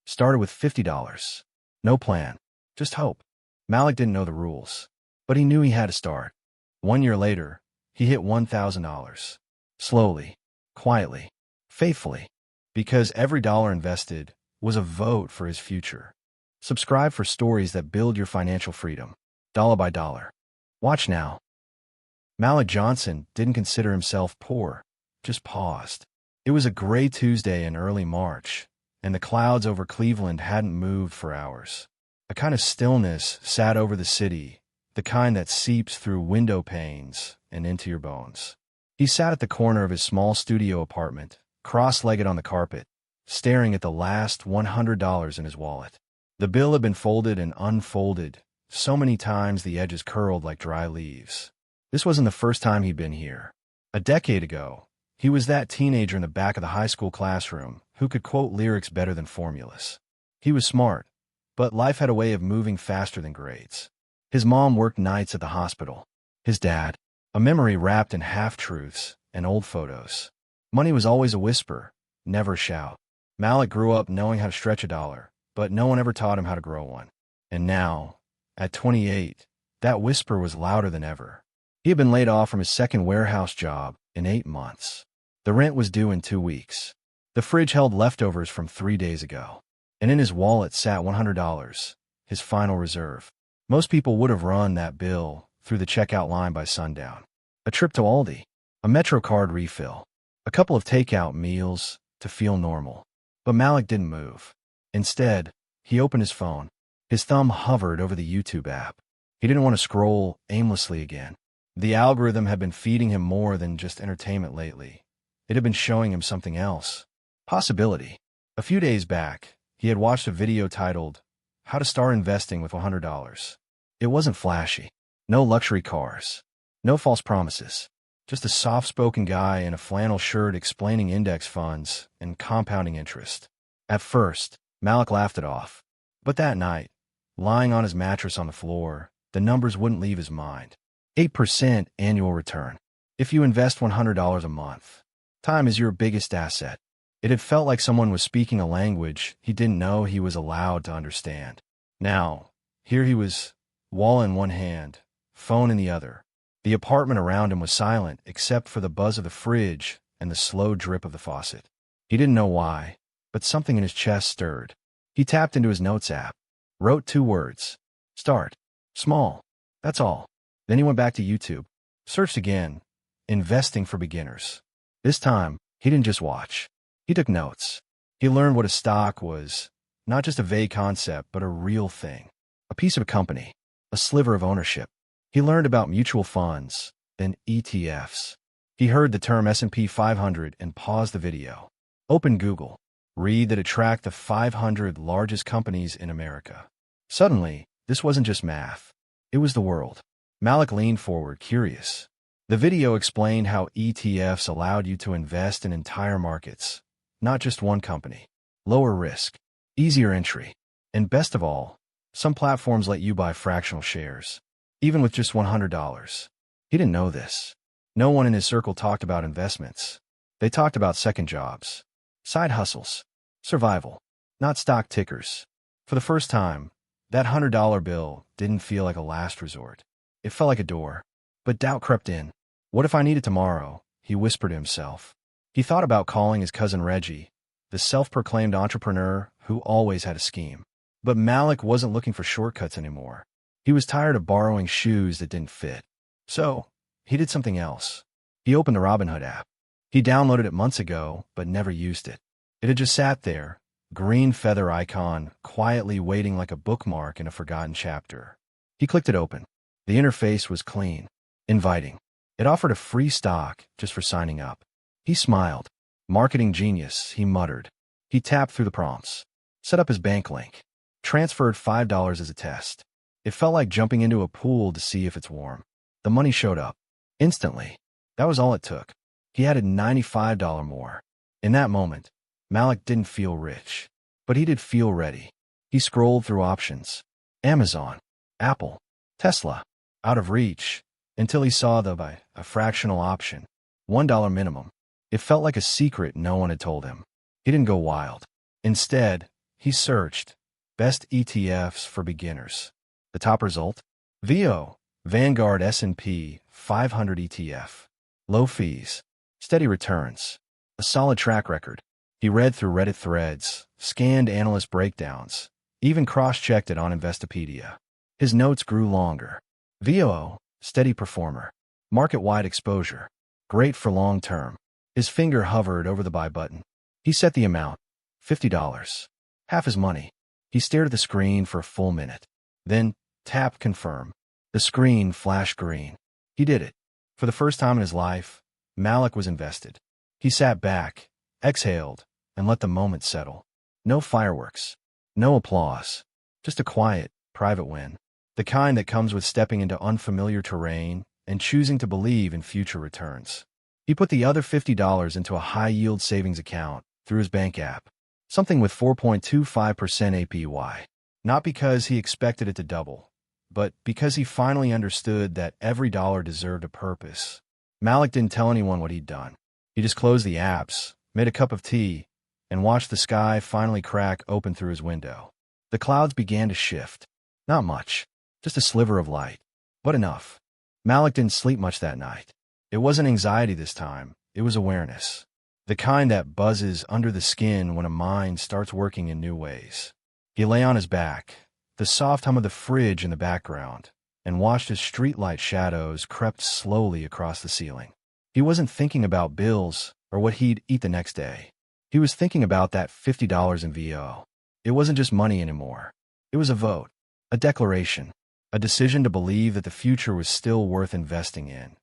Started with $50. No plan. Just hope. Malik didn't know the rules, but he knew he had to start. 1 year later, he hit $1,000. Slowly, quietly, faithfully, because every dollar invested was a vote for his future. Subscribe for stories that build your financial freedom, dollar by dollar. Watch now. Malik Johnson didn't consider himself poor, just paused. It was a gray Tuesday in early March, and the clouds over Cleveland hadn't moved for hours. A kind of stillness sat over the city, the kind that seeps through window panes and into your bones. He sat at the corner of his small studio apartment, cross-legged on the carpet, staring at the last $100 in his wallet. The bill had been folded and unfolded, so many times the edges curled like dry leaves. This wasn't the first time he'd been here. A decade ago, he was that teenager in the back of the high school classroom who could quote lyrics better than formulas. He was smart, but life had a way of moving faster than grades. His mom worked nights at the hospital. His dad, a memory wrapped in half-truths and old photos. Money was always a whisper, never a shout. Malik grew up knowing how to stretch a dollar, but no one ever taught him how to grow one. And now, at 28, that whisper was louder than ever. He had been laid off from his second warehouse job in 8 months. The rent was due in 2 weeks. The fridge held leftovers from 3 days ago. And in his wallet sat $100, his final reserve. Most people would have run that bill through the checkout line by sundown. A trip to Aldi, a MetroCard refill, a couple of takeout meals to feel normal. But Malik didn't move. Instead, he opened his phone. His thumb hovered over the YouTube app. He didn't want to scroll aimlessly again. The algorithm had been feeding him more than just entertainment lately. It had been showing him something else. Possibility. A few days back, he had watched a video titled, How to Start Investing with $100. It wasn't flashy. No luxury cars. No false promises. Just a soft-spoken guy in a flannel shirt explaining index funds and compounding interest. At first, Malik laughed it off. But that night, lying on his mattress on the floor, the numbers wouldn't leave his mind. 8% annual return. If you invest $100 a month, time is your biggest asset. It had felt like someone was speaking a language he didn't know he was allowed to understand. Now, here he was, wall in one hand, phone in the other. The apartment around him was silent except for the buzz of the fridge and the slow drip of the faucet. He didn't know why, but something in his chest stirred. He tapped into his notes app, wrote 2 words. Start. Small. That's all. Then he went back to YouTube. Searched again. Investing for beginners. This time, he didn't just watch. He took notes. He learned what a stock was, not just a vague concept, but a real thing. A piece of a company. A sliver of ownership. He learned about mutual funds, then ETFs. He heard the term S&P 500 and paused the video. Open Google. Read that it tracked the 500 largest companies in America. Suddenly, this wasn't just math. It was the world. Malik leaned forward, curious. The video explained how ETFs allowed you to invest in entire markets, not just one company. Lower risk, easier entry, and best of all, some platforms let you buy fractional shares, even with just $100. He didn't know this. No one in his circle talked about investments. They talked about second jobs, side hustles, survival, not stock tickers. For the first time, that $100 bill didn't feel like a last resort. It felt like a door. But doubt crept in. What if I need it tomorrow? He whispered to himself. He thought about calling his cousin Reggie, the self-proclaimed entrepreneur who always had a scheme. But Malik wasn't looking for shortcuts anymore. He was tired of borrowing shoes that didn't fit. So, he did something else. He opened the Robinhood app. He downloaded it months ago, but never used it. It had just sat there, green feather icon, quietly waiting like a bookmark in a forgotten chapter. He clicked it open. The interface was clean, inviting. It offered a free stock just for signing up. He smiled. Marketing genius, he muttered. He tapped through the prompts. Set up his bank link. Transferred $5 as a test. It felt like jumping into a pool to see if it's warm. The money showed up. Instantly. That was all it took. He added $95 more. In that moment, Malik didn't feel rich. But he did feel ready. He scrolled through options. Amazon, Apple, Tesla. Out of reach, until he saw a fractional option. $1 minimum. It felt like a secret no one had told him. He didn't go wild. Instead, He searched best ETFs for beginners. The top result? VO, Vanguard S&P 500 ETF. Low fees, steady returns, a solid track record. He read through Reddit threads, scanned analyst breakdowns, even cross-checked it on Investopedia. His notes grew longer. VO, steady performer. Market-wide exposure. Great for long-term. His finger hovered over the buy button. He set the amount, $50. Half his money. He stared at the screen for a full minute. Then, tap confirm. The screen flashed green. He did it. For the first time in his life, Malik was invested. He sat back, exhaled, and let the moment settle. No fireworks. No applause. Just a quiet, private win. The kind that comes with stepping into unfamiliar terrain and choosing to believe in future returns. He put the other $50 into a high-yield savings account through his bank app, something with 4.25% APY. Not because he expected it to double, but because he finally understood that every dollar deserved a purpose. Malik didn't tell anyone what he'd done. He just closed the apps, made a cup of tea, and watched the sky finally crack open through his window. The clouds began to shift. Not much, just a sliver of light, but enough. Malik didn't sleep much that night. It wasn't anxiety this time, it was awareness. The kind that buzzes under the skin when a mind starts working in new ways. He lay on his back, the soft hum of the fridge in the background, and watched as streetlight shadows crept slowly across the ceiling. He wasn't thinking about bills or what he'd eat the next day. He was thinking about that $50 in VO. It wasn't just money anymore. It was a vote, a declaration, a decision to believe that the future was still worth investing in,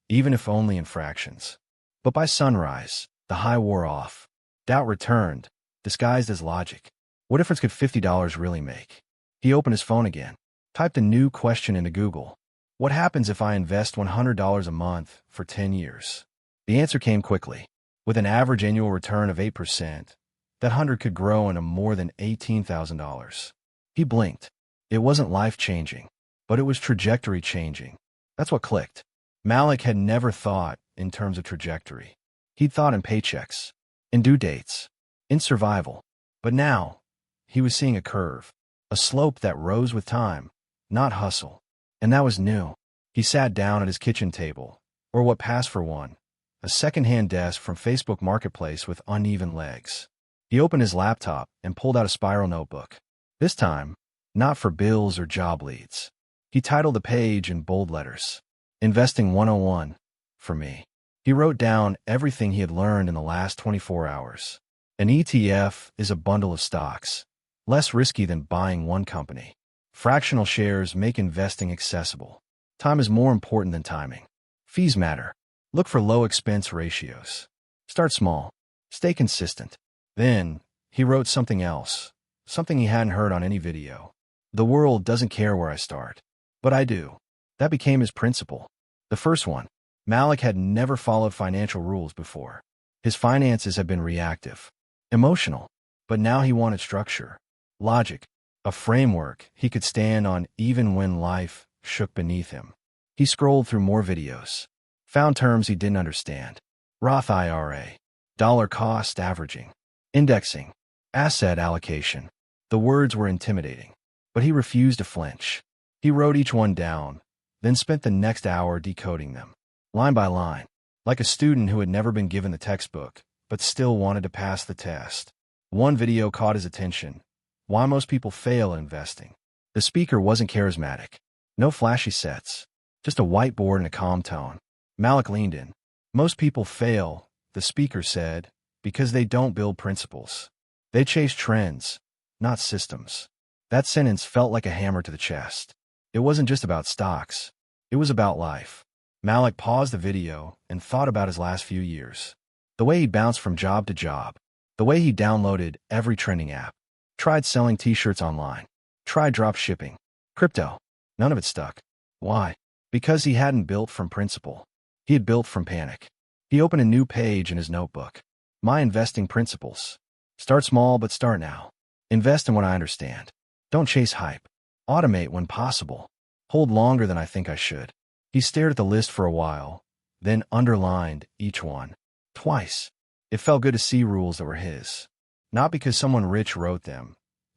even if only in fractions. But by sunrise, the high wore off. Doubt returned, disguised as logic. What difference could $50 really make? He opened his phone again, typed a new question into Google. What happens if I invest $100 a month for 10 years? The answer came quickly. With an average annual return of 8%, that 100 could grow into more than $18,000. He blinked. It wasn't life-changing, but it was trajectory-changing. That's what clicked. Malik had never thought in terms of trajectory. He'd thought in paychecks, in due dates, in survival. But now, he was seeing a curve, a slope that rose with time, not hustle. And that was new. He sat down at his kitchen table, or what passed for one, a second-hand desk from Facebook Marketplace with uneven legs. He opened his laptop and pulled out a spiral notebook. This time, not for bills or job leads. He titled the page in bold letters, Investing 101, for me. He wrote down everything he had learned in the last 24 hours. An ETF is a bundle of stocks, less risky than buying one company. Fractional shares make investing accessible. Time is more important than timing. Fees matter. Look for low expense ratios. Start small. Stay consistent. Then, he wrote something else, something he hadn't heard on any video. The world doesn't care where I start, but I do. That became his principle. The first one. Malik had never followed financial rules before. His finances had been reactive, emotional, but now he wanted structure, logic, a framework he could stand on even when life shook beneath him. He scrolled through more videos, found terms he didn't understand. Roth IRA, dollar cost averaging, indexing, asset allocation. The words were intimidating, but he refused to flinch. He wrote each one down, then spent the next hour decoding them, line by line, like a student who had never been given the textbook, but still wanted to pass the test. One video caught his attention. Why most people fail at investing. The speaker wasn't charismatic. No flashy sets. Just a whiteboard and a calm tone. Malik leaned in. Most people fail, the speaker said, because they don't build principles. They chase trends, not systems. That sentence felt like a hammer to the chest. It wasn't just about stocks. It was about life. Malik paused the video and thought about his last few years. The way he bounced from job to job. The way he downloaded every trending app. Tried selling t-shirts online. Tried drop shipping. Crypto. None of it stuck. Why? Because he hadn't built from principle. He had built from panic. He opened a new page in his notebook. My investing principles. Start small, but start now. Invest in what I understand. Don't chase hype. Automate when possible. Hold longer than I think I should. He stared at the list for a while, then underlined each one. Twice. It felt good to see rules that were his. Not because someone rich wrote them,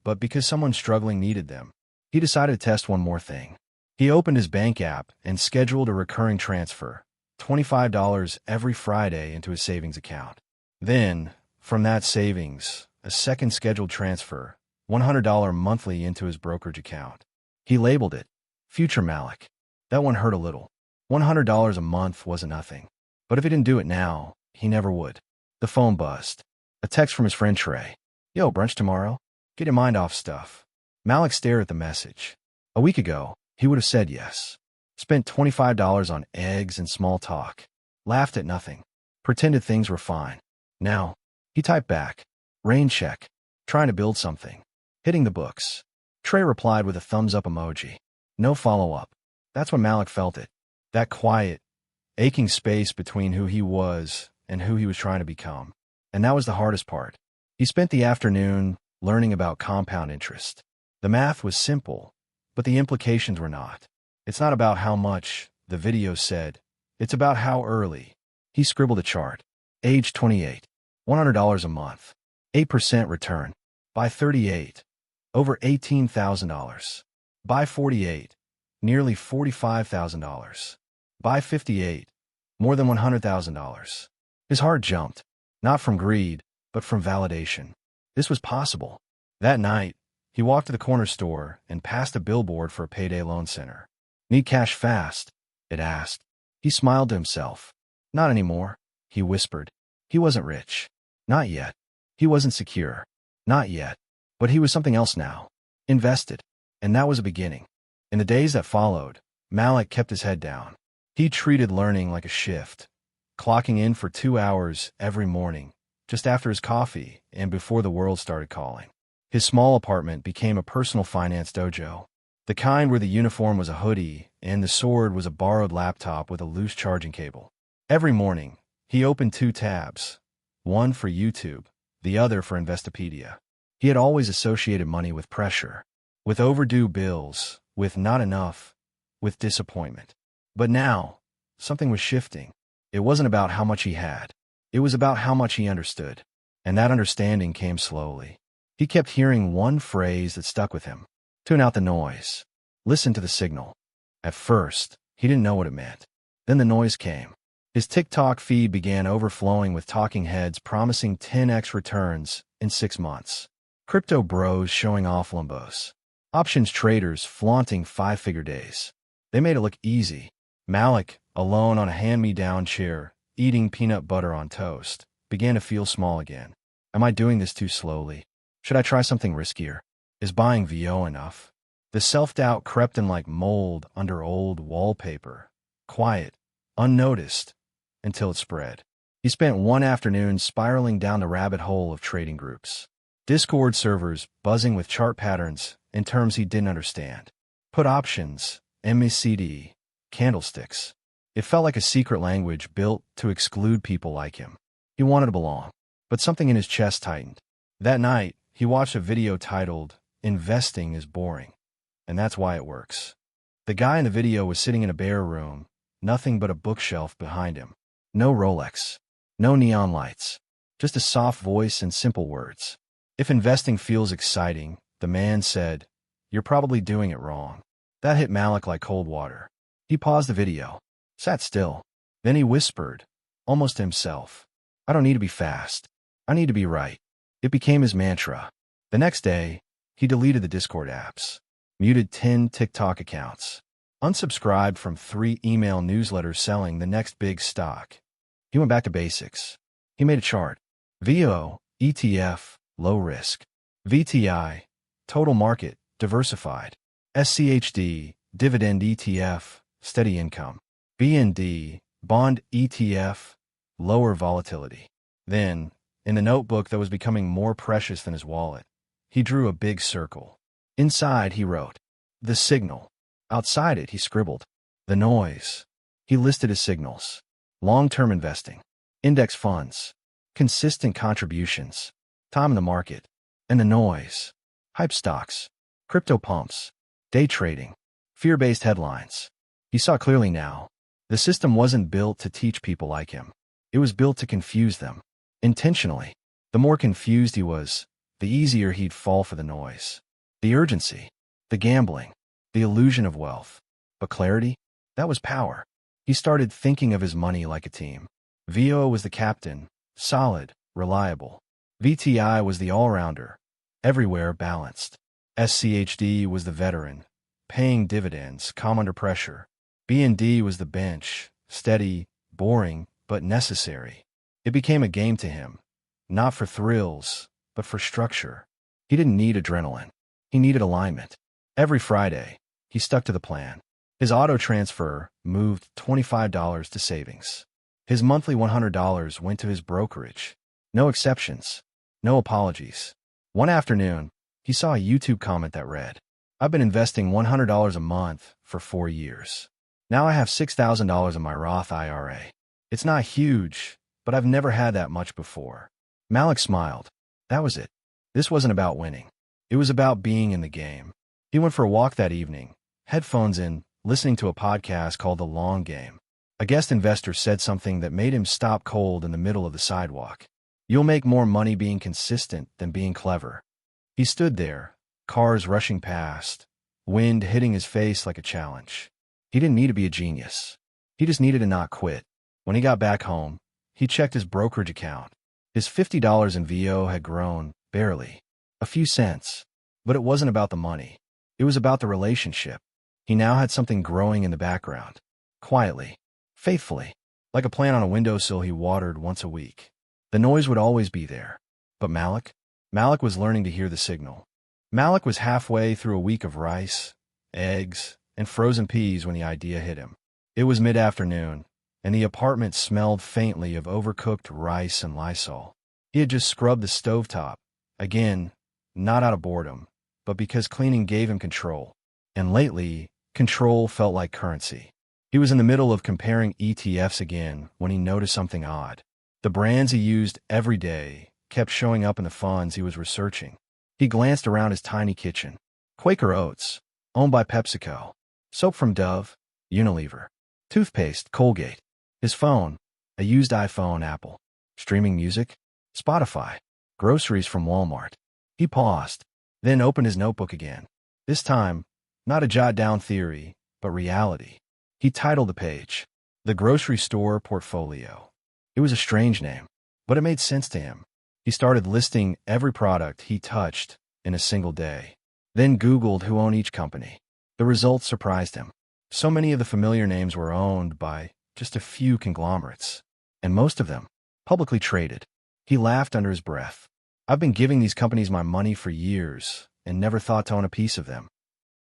but because someone struggling needed them. He decided to test one more thing. He opened his bank app and scheduled a recurring transfer, $25 every Friday, into his savings account. Then, from that savings, a second scheduled transfer, $100 monthly, into his brokerage account. He labeled it Future Malik. That one hurt a little. $100 a month wasn't nothing. But if he didn't do it now, he never would. The phone buzzed. A text from his friend Trey. "Yo, brunch tomorrow? Get your mind off stuff." Malik stared at the message. A week ago, he would have said yes. Spent $25 on eggs and small talk. Laughed at nothing. Pretended things were fine. Now, he typed back, "Rain check. Trying to build something. Hitting the books." Trey replied with a thumbs-up emoji. No follow-up. That's when Malik felt it. That quiet, aching space between who he was and who he was trying to become. And that was the hardest part. He spent the afternoon learning about compound interest. The math was simple, but the implications were not. It's not about how much, the video said. It's about how early. He scribbled a chart. Age 28. $100 a month. 8% return. By 38. Over $18,000. By 48. Nearly $45,000. By 58. More than $100,000. His heart jumped. Not from greed, but from validation. This was possible. That night, he walked to the corner store and passed a billboard for a payday loan center. "Need cash fast?" it asked. He smiled to himself. Not anymore, he whispered. He wasn't rich. Not yet. He wasn't secure. Not yet. But he was something else now. Invested. And that was a beginning. In the days that followed, Malik kept his head down. He treated learning like a shift, clocking in for 2 hours every morning, just after his coffee and before the world started calling. His small apartment became a personal finance dojo, the kind where the uniform was a hoodie and the sword was a borrowed laptop with a loose charging cable. Every morning, he opened 2 tabs, one for YouTube, the other for Investopedia. He had always associated money with pressure, with overdue bills, with not enough, with disappointment. But now, something was shifting. It wasn't about how much he had. It was about how much he understood. And that understanding came slowly. He kept hearing one phrase that stuck with him. Tune out the noise. Listen to the signal. At first, he didn't know what it meant. Then the noise came. His TikTok feed began overflowing with talking heads promising 10x returns in 6 months. Crypto bros showing off Lumbos. Options traders flaunting 5-figure days. They made it look easy. Malik, alone on a hand-me-down chair, eating peanut butter on toast, began to feel small again. Am I doing this too slowly? Should I try something riskier? Is buying VO enough? The self-doubt crept in like mold under old wallpaper. Quiet, unnoticed, until it spread. He spent one afternoon spiraling down the rabbit hole of trading groups. Discord servers buzzing with chart patterns in terms he didn't understand. Put options, MACD, candlesticks. It felt like a secret language built to exclude people like him. He wanted to belong, but something in his chest tightened. That night, he watched a video titled, "Investing is Boring, and That's Why It Works." The guy in the video was sitting in a bare room, nothing but a bookshelf behind him. No Rolex, no neon lights, just a soft voice and simple words. If investing feels exciting, the man said, you're probably doing it wrong. That hit Malik like cold water. He paused the video, sat still. Then he whispered, almost to himself, I don't need to be fast. I need to be right. It became his mantra. The next day, he deleted the Discord apps, muted 10 TikTok accounts, unsubscribed from 3 email newsletters selling the next big stock. He went back to basics. He made a chart. VO, ETF, low risk. VTI, total market, diversified. SCHD, dividend ETF, steady income. BND, bond ETF, lower volatility. Then, in the notebook that was becoming more precious than his wallet, he drew a big circle. Inside, he wrote, the signal. Outside it, he scribbled, the noise. He listed his signals. Long-term investing, index funds, consistent contributions, time in the market, and the noise. Hype stocks, crypto pumps, day trading, fear-based headlines. He saw clearly now. The system wasn't built to teach people like him. It was built to confuse them. Intentionally. The more confused he was, the easier he'd fall for the noise. The urgency, the gambling, the illusion of wealth. But clarity? That was power. He started thinking of his money like a team. VO was the captain, solid, reliable. VTI was the all-rounder, everywhere balanced. SCHD was the veteran, paying dividends, calm under pressure. B&D was the bench, steady, boring, but necessary. It became a game to him, not for thrills, but for structure. He didn't need adrenaline. He needed alignment. Every Friday, he stuck to the plan. His auto transfer moved $25 to savings. His monthly $100 went to his brokerage. No exceptions. No apologies. One afternoon, he saw a YouTube comment that read, "I've been investing $100 a month for 4 years. Now I have $6,000 in my Roth IRA. It's not huge, but I've never had that much before." Malik smiled. That was it. This wasn't about winning. It was about being in the game. He went for a walk that evening, headphones in, listening to a podcast called The Long Game. A guest investor said something that made him stop cold in the middle of the sidewalk. "You'll make more money being consistent than being clever." He stood there, cars rushing past, wind hitting his face like a challenge. He didn't need to be a genius. He just needed to not quit. When he got back home, he checked his brokerage account. His $50 in VO had grown, barely. A few cents. But it wasn't about the money. It was about the relationship. He now had something growing in the background. Quietly. Faithfully. Like a plant on a windowsill he watered once a week. The noise would always be there. But Malik? Malik was learning to hear the signal. Malik was halfway through a week of rice, eggs, and frozen peas when the idea hit him. It was mid-afternoon, and the apartment smelled faintly of overcooked rice and Lysol. He had just scrubbed the stovetop. Again, not out of boredom, but because cleaning gave him control. And lately, control felt like currency. He was in the middle of comparing ETFs again when he noticed something odd. The brands he used every day kept showing up in the funds he was researching. He glanced around his tiny kitchen. Quaker Oats, owned by PepsiCo. Soap from Dove, Unilever. Toothpaste, Colgate. His phone, a used iPhone, Apple. Streaming music, Spotify. Groceries from Walmart. He paused, then opened his notebook again. This time, not a jot-down theory, but reality. He titled the page, "The Grocery Store Portfolio." It was a strange name, but it made sense to him. He started listing every product he touched in a single day, then Googled who owned each company. The results surprised him. So many of the familiar names were owned by just a few conglomerates, and most of them publicly traded. He laughed under his breath. "I've been giving these companies my money for years and never thought to own a piece of them."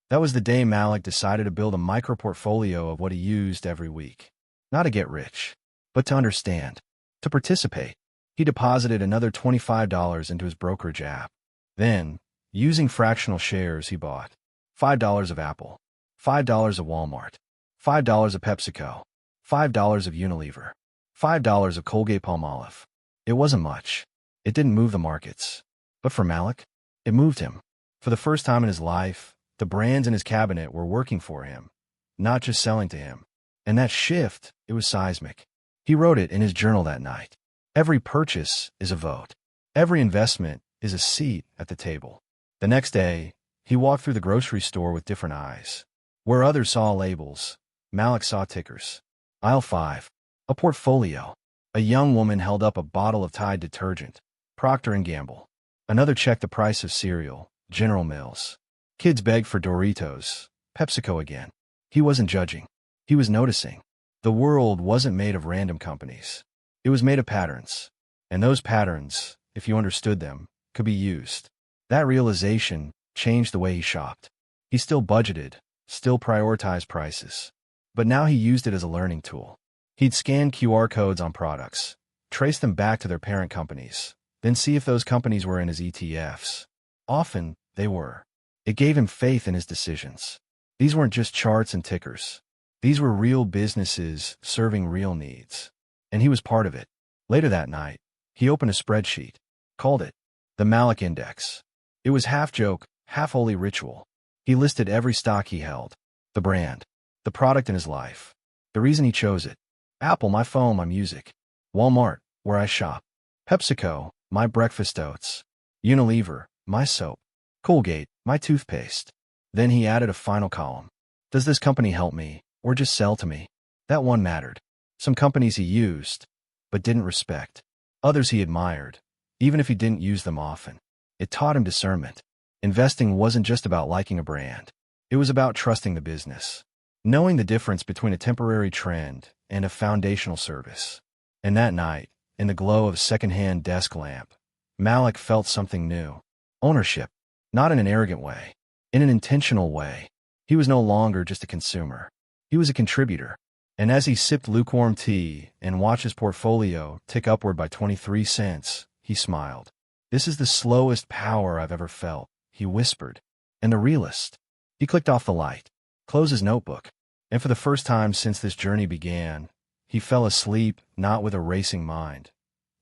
That was the day Malik decided to build a micro-portfolio of what he used every week. Not to get rich, but to understand, to participate. He deposited another $25 into his brokerage app. Then, using fractional shares, he bought $5 of Apple, $5 of Walmart, $5 of PepsiCo, $5 of Unilever, $5 of Colgate-Palmolive. It wasn't much. It didn't move the markets. But for Malik, it moved him. For the first time in his life, the brands in his cabinet were working for him, not just selling to him. And that shift, it was seismic. He wrote it in his journal that night. Every purchase is a vote. Every investment is a seat at the table. The next day, he walked through the grocery store with different eyes. Where others saw labels, Malik saw tickers. Aisle 5. A portfolio. A young woman held up a bottle of Tide detergent. Procter & Gamble. Another checked the price of cereal. General Mills. Kids begged for Doritos. PepsiCo again. He wasn't judging. He was noticing. The world wasn't made of random companies. It was made of patterns. And those patterns, if you understood them, could be used. That realization changed the way he shopped. He still budgeted, still prioritized prices. But now he used it as a learning tool. He'd scan QR codes on products, trace them back to their parent companies, then see if those companies were in his ETFs. Often, they were. It gave him faith in his decisions. These weren't just charts and tickers. These were real businesses serving real needs. And he was part of it. Later that night, he opened a spreadsheet, called it the Malik Index. It was half joke, half holy ritual. He listed every stock he held, the brand, the product in his life, the reason he chose it. Apple, my phone, my music. Walmart, where I shop. PepsiCo, my breakfast oats. Unilever, my soap. Colgate, my toothpaste. Then he added a final column. Does this company help me, or just sell to me? That one mattered. Some companies he used, but didn't respect. Others he admired, even if he didn't use them often. It taught him discernment. Investing wasn't just about liking a brand. It was about trusting the business, knowing the difference between a temporary trend and a foundational service. And that night, in the glow of a second-hand desk lamp, Malik felt something new. Ownership. Not in an arrogant way. In an intentional way. He was no longer just a consumer. He was a contributor. And as he sipped lukewarm tea and watched his portfolio tick upward by 23 cents, he smiled. This is the slowest power I've ever felt, he whispered. And the realist. He clicked off the light, closed his notebook, and for the first time since this journey began, he fell asleep not with a racing mind,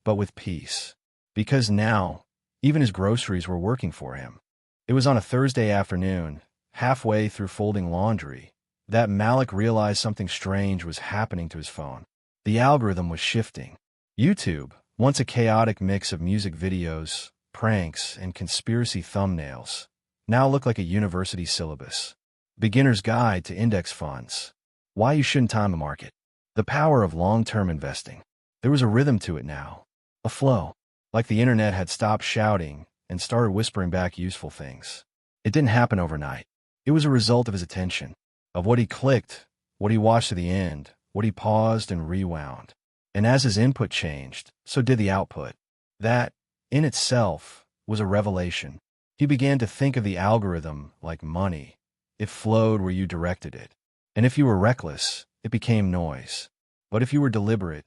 but with peace. Because now, even his groceries were working for him. It was on a Thursday afternoon, halfway through folding laundry, that Malik realized something strange was happening to his phone. The algorithm was shifting. YouTube, once a chaotic mix of music videos, pranks, and conspiracy thumbnails, now looked like a university syllabus. Beginner's Guide to Index Funds. Why you shouldn't time the market. The power of long-term investing. There was a rhythm to it now. A flow. Like the internet had stopped shouting and started whispering back useful things. It didn't happen overnight. It was a result of his attention, of what he clicked, what he watched to the end, what he paused and rewound. And as his input changed, so did the output. That, in itself, was a revelation. He began to think of the algorithm like money. It flowed where you directed it. And if you were reckless, it became noise. But if you were deliberate,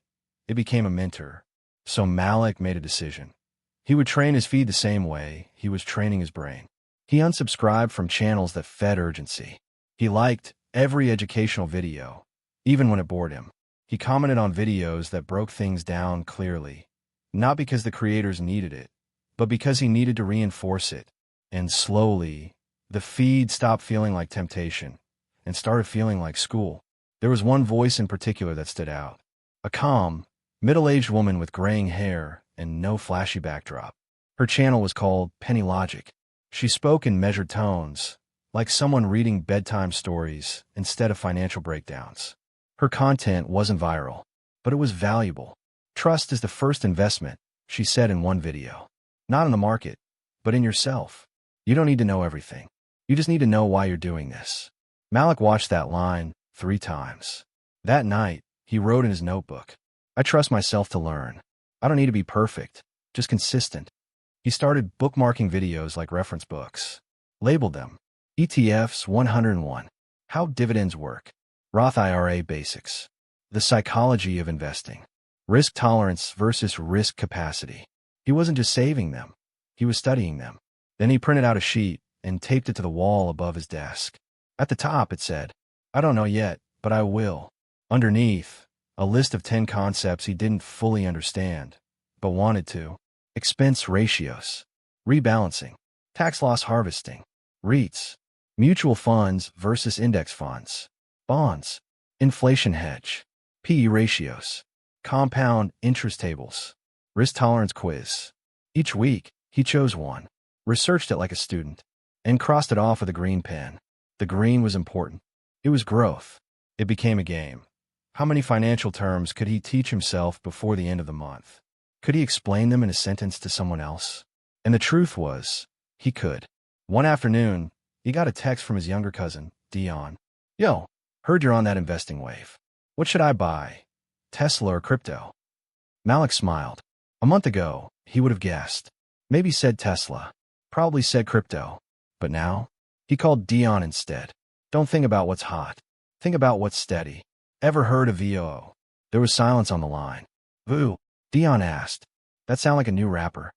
it became a mentor. So Malik made a decision. He would train his feed the same way he was training his brain. He unsubscribed from channels that fed urgency. He liked every educational video, even when it bored him. He commented on videos that broke things down clearly, not because the creators needed it, but because he needed to reinforce it. And slowly, the feed stopped feeling like temptation and started feeling like school. There was one voice in particular that stood out. A calm, middle-aged woman with graying hair and no flashy backdrop. Her channel was called Penny Logic. She spoke in measured tones, like someone reading bedtime stories instead of financial breakdowns. Her content wasn't viral, but it was valuable. Trust is the first investment, she said in one video. Not in the market, but in yourself. You don't need to know everything. You just need to know why you're doing this. Malik watched that line 3 times. That night, he wrote in his notebook, I trust myself to learn. I don't need to be perfect, just consistent. He started bookmarking videos like reference books. Labeled them. ETFs 101. How dividends work. Roth IRA basics. The psychology of investing. Risk tolerance versus risk capacity. He wasn't just saving them. He was studying them. Then he printed out a sheet and taped it to the wall above his desk. At the top it said, I don't know yet, but I will. Underneath, a list of 10 concepts he didn't fully understand, but wanted to. Expense ratios. Rebalancing. Tax loss harvesting. REITs. Mutual funds versus index funds. Bonds. Inflation hedge. PE ratios. Compound interest tables. Risk tolerance quiz. Each week, he chose one, researched it like a student, and crossed it off with a green pen. The green was important. It was growth. It became a game. How many financial terms could he teach himself before the end of the month? Could he explain them in a sentence to someone else? And the truth was, he could. One afternoon, he got a text from his younger cousin, Dion. Yo, heard you're on that investing wave. What should I buy? Tesla or crypto? Malik smiled. A month ago, he would have guessed. Maybe said Tesla. Probably said crypto. But now, he called Dion instead. Don't think about what's hot. Think about what's steady. Ever heard of VOO? There was silence on the line. VOO? Dion asked. That sound like a new rapper?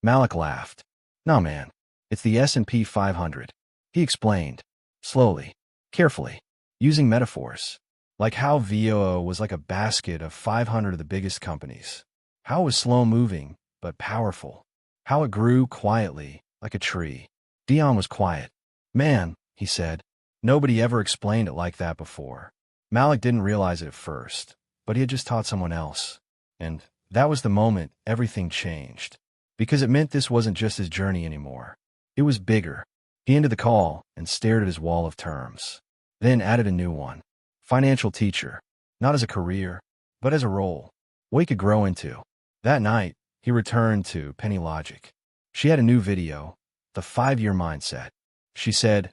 Malik laughed. No, man. It's the S&P 500. He explained. Slowly. Carefully. Using metaphors. Like how VOO was like a basket of 500 of the biggest companies. How it was slow-moving, but powerful. How it grew quietly, like a tree. Dion was quiet. Man, he said. Nobody ever explained it like that before. Malik didn't realize it at first, but he had just taught someone else. And that was the moment everything changed. because it meant this wasn't just his journey anymore. It was bigger. He ended the call and stared at his wall of terms, then added a new one. Financial teacher, not as a career, but as a role, what he could grow into. That night, he returned to Penny Logic. She had a new video, The 5-Year Mindset. She said,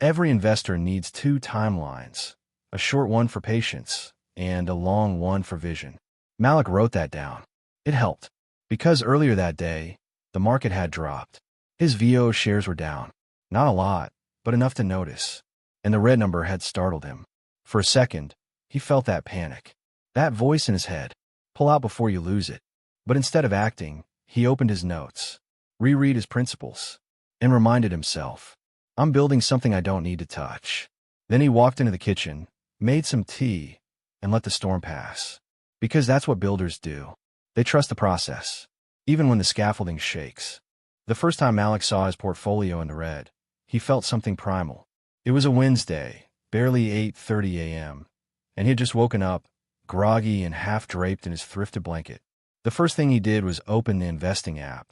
every investor needs 2 timelines, a short one for patience and a long one for vision. Malik wrote that down. It helped, because earlier that day, the market had dropped. His VO shares were down. Not a lot, but enough to notice. And the red number had startled him. For a second, he felt that panic. That voice in his head. Pull out before you lose it. But instead of acting, he opened his notes, reread his principles, and reminded himself, I'm building something I don't need to touch. Then he walked into the kitchen, made some tea, and let the storm pass. Because that's what builders do. They trust the process, even when the scaffolding shakes. The first time Malik saw his portfolio in the red, he felt something primal. It was a Wednesday, barely 8:30 a.m., and he had just woken up, groggy and half-draped in his thrifted blanket. The first thing he did was open the investing app,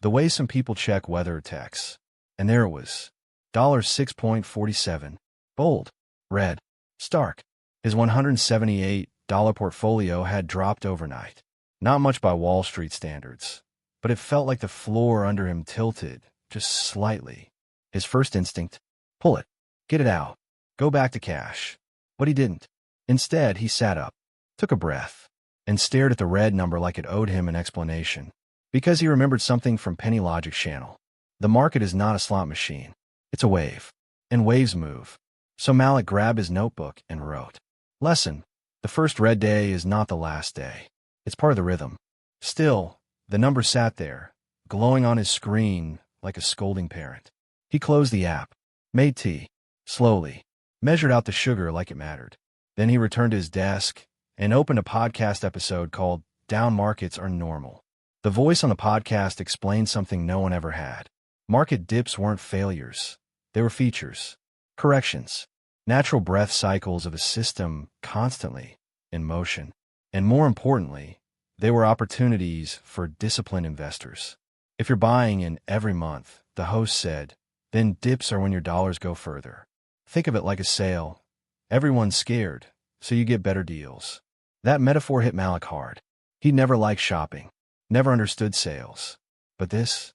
the way some people check weather texts. And there it was, $6.47, bold, red, stark. His $178 portfolio had dropped overnight. Not much by Wall Street standards, but it felt like the floor under him tilted, just slightly. His first instinct, pull it, get it out, go back to cash. But he didn't. Instead, he sat up, took a breath, and stared at the red number like it owed him an explanation. Because he remembered something from Penny Logic's channel. The market is not a slot machine. It's a wave. And waves move. So Malik grabbed his notebook and wrote, lesson, the first red day is not the last day. It's part of the rhythm. Still, the number sat there, glowing on his screen like a scolding parent. He closed the app, made tea, slowly, measured out the sugar like it mattered. Then he returned to his desk and opened a podcast episode called Down Markets Are Normal. The voice on the podcast explained something no one ever had. Market dips weren't failures. They were features, corrections, natural breath cycles of a system constantly in motion. And more importantly, they were opportunities for disciplined investors. If you're buying in every month, the host said, then dips are when your dollars go further. Think of it like a sale. Everyone's scared, so you get better deals. That metaphor hit Malik hard. He never liked shopping, never understood sales. But this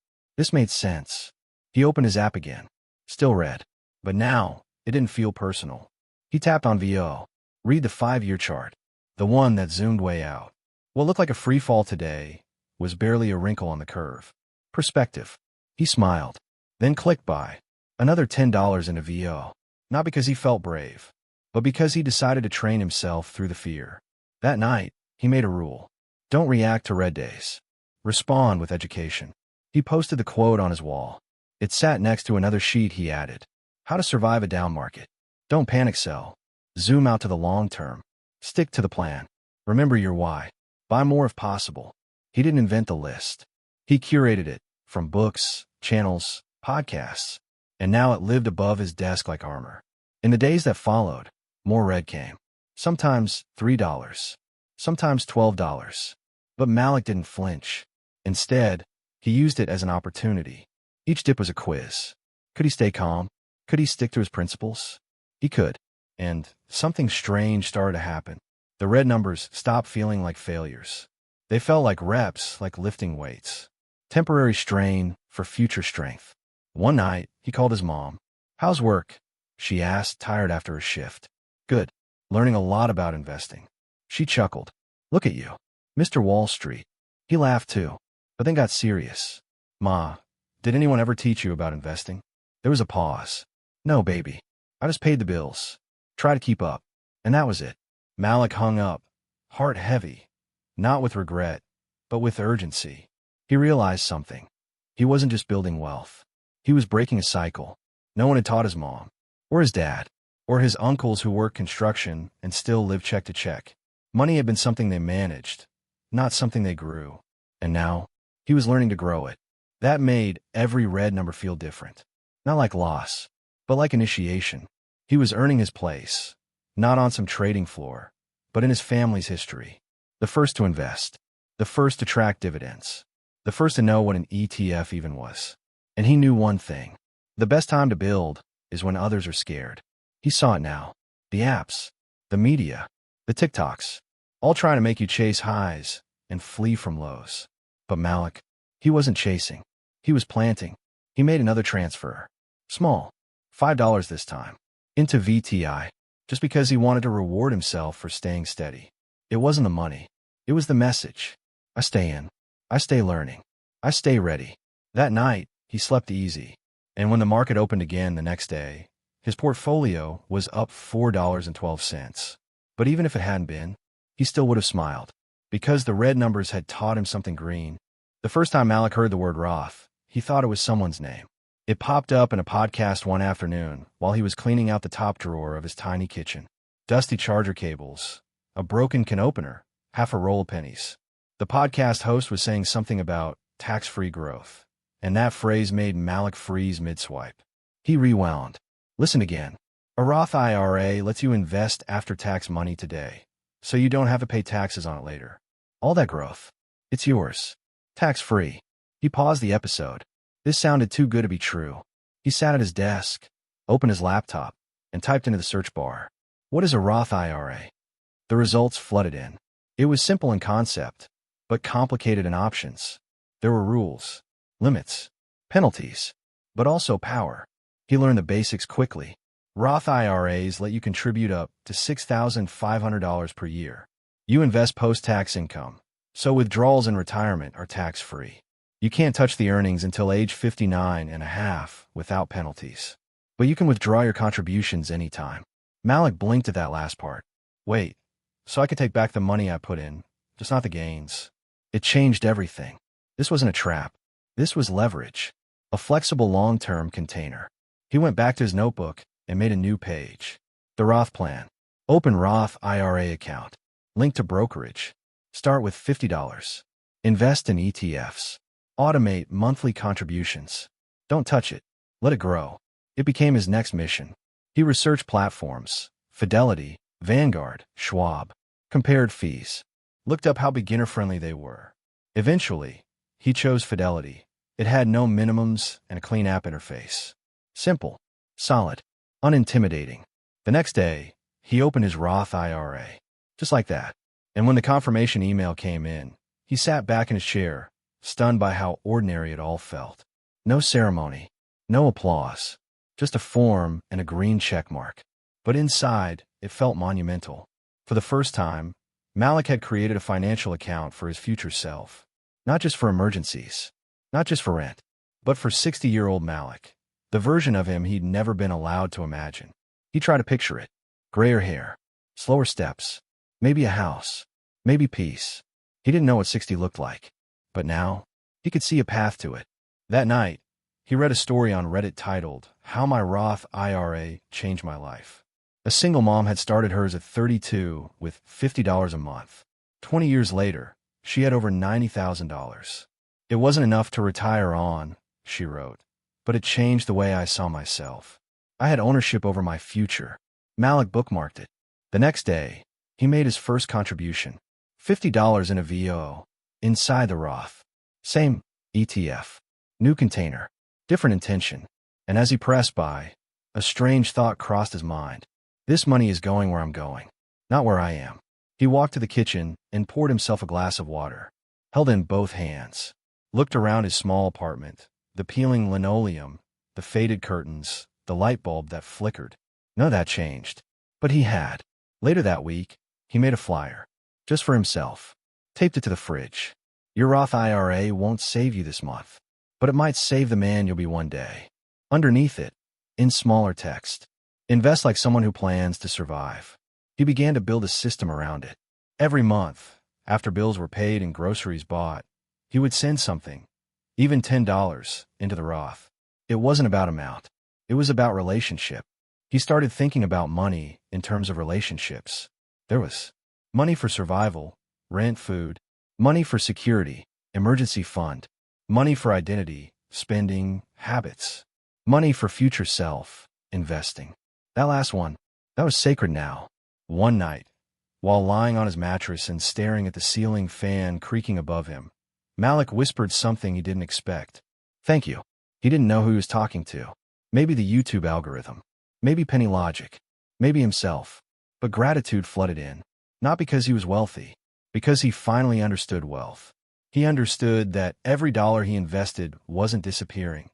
made sense. He opened his app again. Still red. But now, it didn't feel personal. He tapped on VO. Read the 5-year chart. The one that zoomed way out. What looked like a free fall today was barely a wrinkle on the curve. Perspective. He smiled. Then clicked buy. Another $10 into VO. Not because he felt brave, but because he decided to train himself through the fear. That night, he made a rule. Don't react to red days. Respond with education. He posted the quote on his wall. It sat next to another sheet he added. How to survive a down market. Don't panic sell. Zoom out to the long term. Stick to the plan. Remember your why. Buy more if possible. He didn't invent the list. He curated it from books, channels, podcasts, and now it lived above his desk like armor. In the days that followed, more red came. Sometimes $3, sometimes $12. But Malik didn't flinch. Instead, he used it as an opportunity. Each dip was a quiz. Could he stay calm? Could he stick to his principles? He could. And something strange started to happen. The red numbers stopped feeling like failures. They felt like reps, like lifting weights. Temporary strain for future strength. One night, he called his mom. How's work? She asked, tired after a shift. Good. Learning a lot about investing. She chuckled. Look at you. Mr. Wall Street. He laughed too, but then got serious. Ma, did anyone ever teach you about investing? There was a pause. No, baby. I just paid the bills. Try to keep up. And that was it. Malik hung up, heart heavy, not with regret, but with urgency. He realized something. He wasn't just building wealth. He was breaking a cycle. No one had taught his mom, or his dad, or his uncles who worked construction and still lived check to check. Money had been something they managed, not something they grew. And now, he was learning to grow it. That made every red number feel different. Not like loss, but like initiation. He was earning his place, not on some trading floor, but in his family's history. The first to invest. The first to track dividends. the first to know what an ETF even was. And he knew one thing. The best time to build is when others are scared. He saw it now. The apps, the media, the TikToks, all trying to make you chase highs and flee from lows. But Malik, he wasn't chasing. He was planting. He made another transfer. Small. $5 this time. Into VTI. Just because he wanted to reward himself for staying steady. It wasn't the money. It was the message. I stay in. I stay learning. I stay ready. That night, he slept easy. And when the market opened again the next day, his portfolio was up $4.12. But even if it hadn't been, he still would have smiled. Because the red numbers had taught him something green. The first time Malik heard the word Roth, he thought it was someone's name. It popped up in a podcast one afternoon while he was cleaning out the top drawer of his tiny kitchen. Dusty charger cables, a broken can opener, half a roll of pennies. The podcast host was saying something about tax-free growth, and that phrase made Malik freeze mid-swipe. He rewound. Listen again. A Roth IRA lets you invest after-tax money today, so you don't have to pay taxes on it later. All that growth, it's yours. Tax-free. He paused the episode. This sounded too good to be true. He sat at his desk, opened his laptop, and typed into the search bar, "What is a Roth IRA?" The results flooded in. It was simple in concept, but complicated in options. There were rules, limits, penalties, but also power. He learned the basics quickly. Roth IRAs let you contribute up to $6,500 per year. You invest post-tax income, so withdrawals in retirement are tax-free. You can't touch the earnings until age 59 and a half without penalties. But you can withdraw your contributions anytime. Malik blinked at that last part. Wait, so I could take back the money I put in, just not the gains. It changed everything. This wasn't a trap. This was leverage. A flexible long-term container. He went back to his notebook and made a new page. The Roth plan. Open Roth IRA account. Link to brokerage. Start with $50. Invest in ETFs. Automate monthly contributions. Don't touch it. Let it grow. It became his next mission. He researched platforms, Fidelity, Vanguard, Schwab, compared fees, looked up how beginner-friendly they were. Eventually, he chose Fidelity. It had no minimums and a clean app interface. Simple, solid, unintimidating. The next day, he opened his Roth IRA. Just like that. And when the confirmation email came in, he sat back in his chair, stunned by how ordinary it all felt. No ceremony, no applause, just a form and a green check mark. But inside, it felt monumental. For the first time, Malik had created a financial account for his future self. Not just for emergencies, not just for rent, but for 60-year-old Malik, the version of him he'd never been allowed to imagine. He tried to picture it. Grayer hair, slower steps, maybe a house, maybe peace. He didn't know what 60 looked like. But now, he could see a path to it. That night, he read a story on Reddit titled, "How My Roth IRA Changed My Life." A single mom had started hers at 32 with $50 a month. 20 years later, she had over $90,000. It wasn't enough to retire on, she wrote, but it changed the way I saw myself. I had ownership over my future. Malik bookmarked it. The next day, he made his first contribution, $50 in a VO. Inside the Roth. Same ETF. New container. Different intention. And as he pressed by, a strange thought crossed his mind. This money is going where I'm going, not where I am. He walked to the kitchen and poured himself a glass of water, held in both hands, looked around his small apartment, the peeling linoleum, the faded curtains, the light bulb that flickered. None of that changed. But he had. Later that week, he made a flyer. Just for himself. Taped it to the fridge. Your Roth IRA won't save you this month, but it might save the man you'll be one day. Underneath it, in smaller text, invest like someone who plans to survive. He began to build a system around it. Every month, after bills were paid and groceries bought, he would send something, even $10, into the Roth. It wasn't about amount. It was about relationship. He started thinking about money in terms of relationships. There was money for survival, rent, food, money for security, emergency fund, money for identity, spending, habits, money for future self, investing. That last one, that was sacred now. One night, while lying on his mattress and staring at the ceiling fan creaking above him, Malik whispered something he didn't expect. Thank you. He didn't know who he was talking to. Maybe the YouTube algorithm. Maybe penny logic. Maybe himself. But gratitude flooded in. Not because he was wealthy. Because he finally understood wealth. He understood that every dollar he invested wasn't disappearing.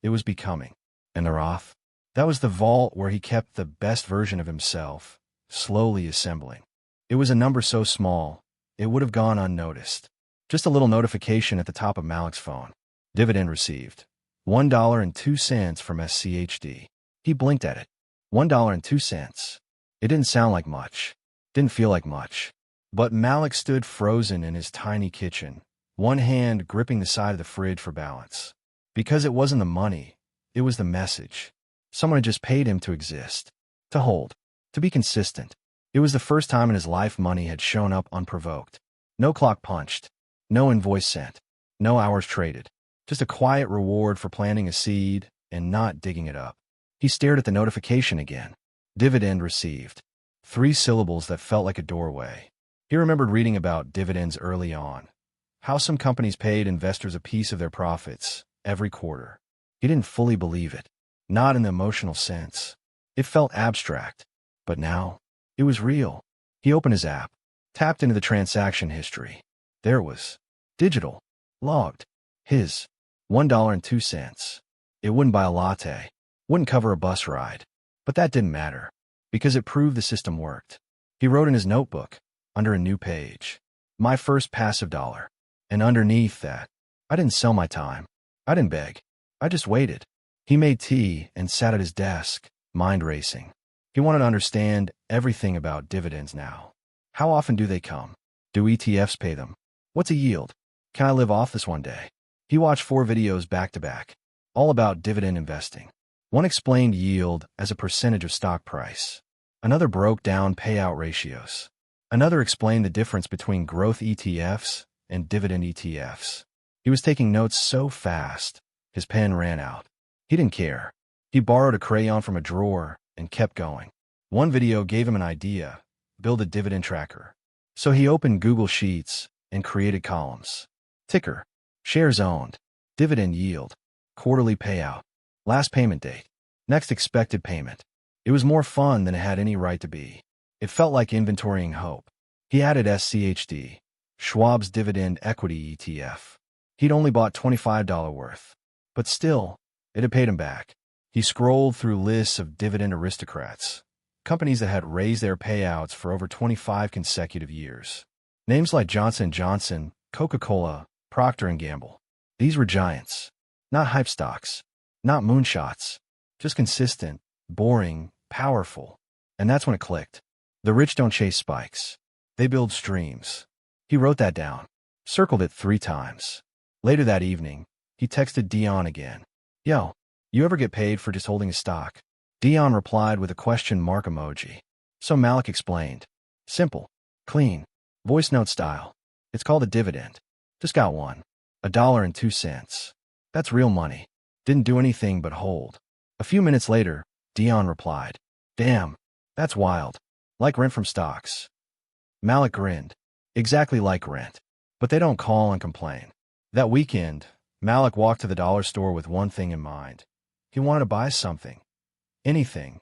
It was becoming. And the Roth? That was the vault where he kept the best version of himself, slowly assembling. It was a number so small, it would have gone unnoticed. Just a little notification at the top of Malik's phone. Dividend received. $1.02 from SCHD. He blinked at it. $1.02. It didn't sound like much. Didn't feel like much. But Malik stood frozen in his tiny kitchen, one hand gripping the side of the fridge for balance. Because it wasn't the money, it was the message. Someone had just paid him to exist, to hold, to be consistent. It was the first time in his life money had shown up unprovoked. No clock punched, no invoice sent, no hours traded. Just a quiet reward for planting a seed and not digging it up. He stared at the notification again. Dividend received. 3 syllables that felt like a doorway. He remembered reading about dividends early on. How some companies paid investors a piece of their profits every quarter. He didn't fully believe it. Not in the emotional sense. It felt abstract. But now, it was real. He opened his app, tapped into the transaction history. There it was. Digital. Logged. His. $1.02. It wouldn't buy a latte. Wouldn't cover a bus ride. But that didn't matter. Because it proved the system worked. He wrote in his notebook, under a new page, my first passive dollar. And underneath that, I didn't sell my time. I didn't beg. I just waited. He made tea and sat at his desk, mind racing. He wanted to understand everything about dividends now. How often do they come? Do ETFs pay them? What's a yield? Can I live off this one day? He watched 4 videos back to back, all about dividend investing. One explained yield as a percentage of stock price. Another broke down payout ratios. Another explained the difference between growth ETFs and dividend ETFs. He was taking notes so fast, his pen ran out. He didn't care. He borrowed a crayon from a drawer and kept going. One video gave him an idea, build a dividend tracker. So he opened Google Sheets and created columns. Ticker, shares owned, dividend yield, quarterly payout, last payment date, next expected payment. It was more fun than it had any right to be. It felt like inventorying hope. He added SCHD, Schwab's Dividend Equity ETF. He'd only bought $25 worth. But still, it had paid him back. He scrolled through lists of dividend aristocrats, companies that had raised their payouts for over 25 consecutive years. Names like Johnson & Johnson, Coca-Cola, Procter & Gamble. These were giants. Not hype stocks. Not moonshots. Just consistent, boring, powerful. And that's when it clicked. The rich don't chase spikes. They build streams. He wrote that down. Circled it 3 times. Later that evening, he texted Dion again. Yo, you ever get paid for just holding a stock? Dion replied with a question mark emoji. So Malik explained. Simple. Clean. Voice note style. It's called a dividend. Just got one. $1.02. That's real money. Didn't do anything but hold. A few minutes later, Dion replied. Damn. That's wild. Like rent from stocks. Malik grinned. Exactly like rent. But they don't call and complain. That weekend, Malik walked to the dollar store with one thing in mind. He wanted to buy something. Anything.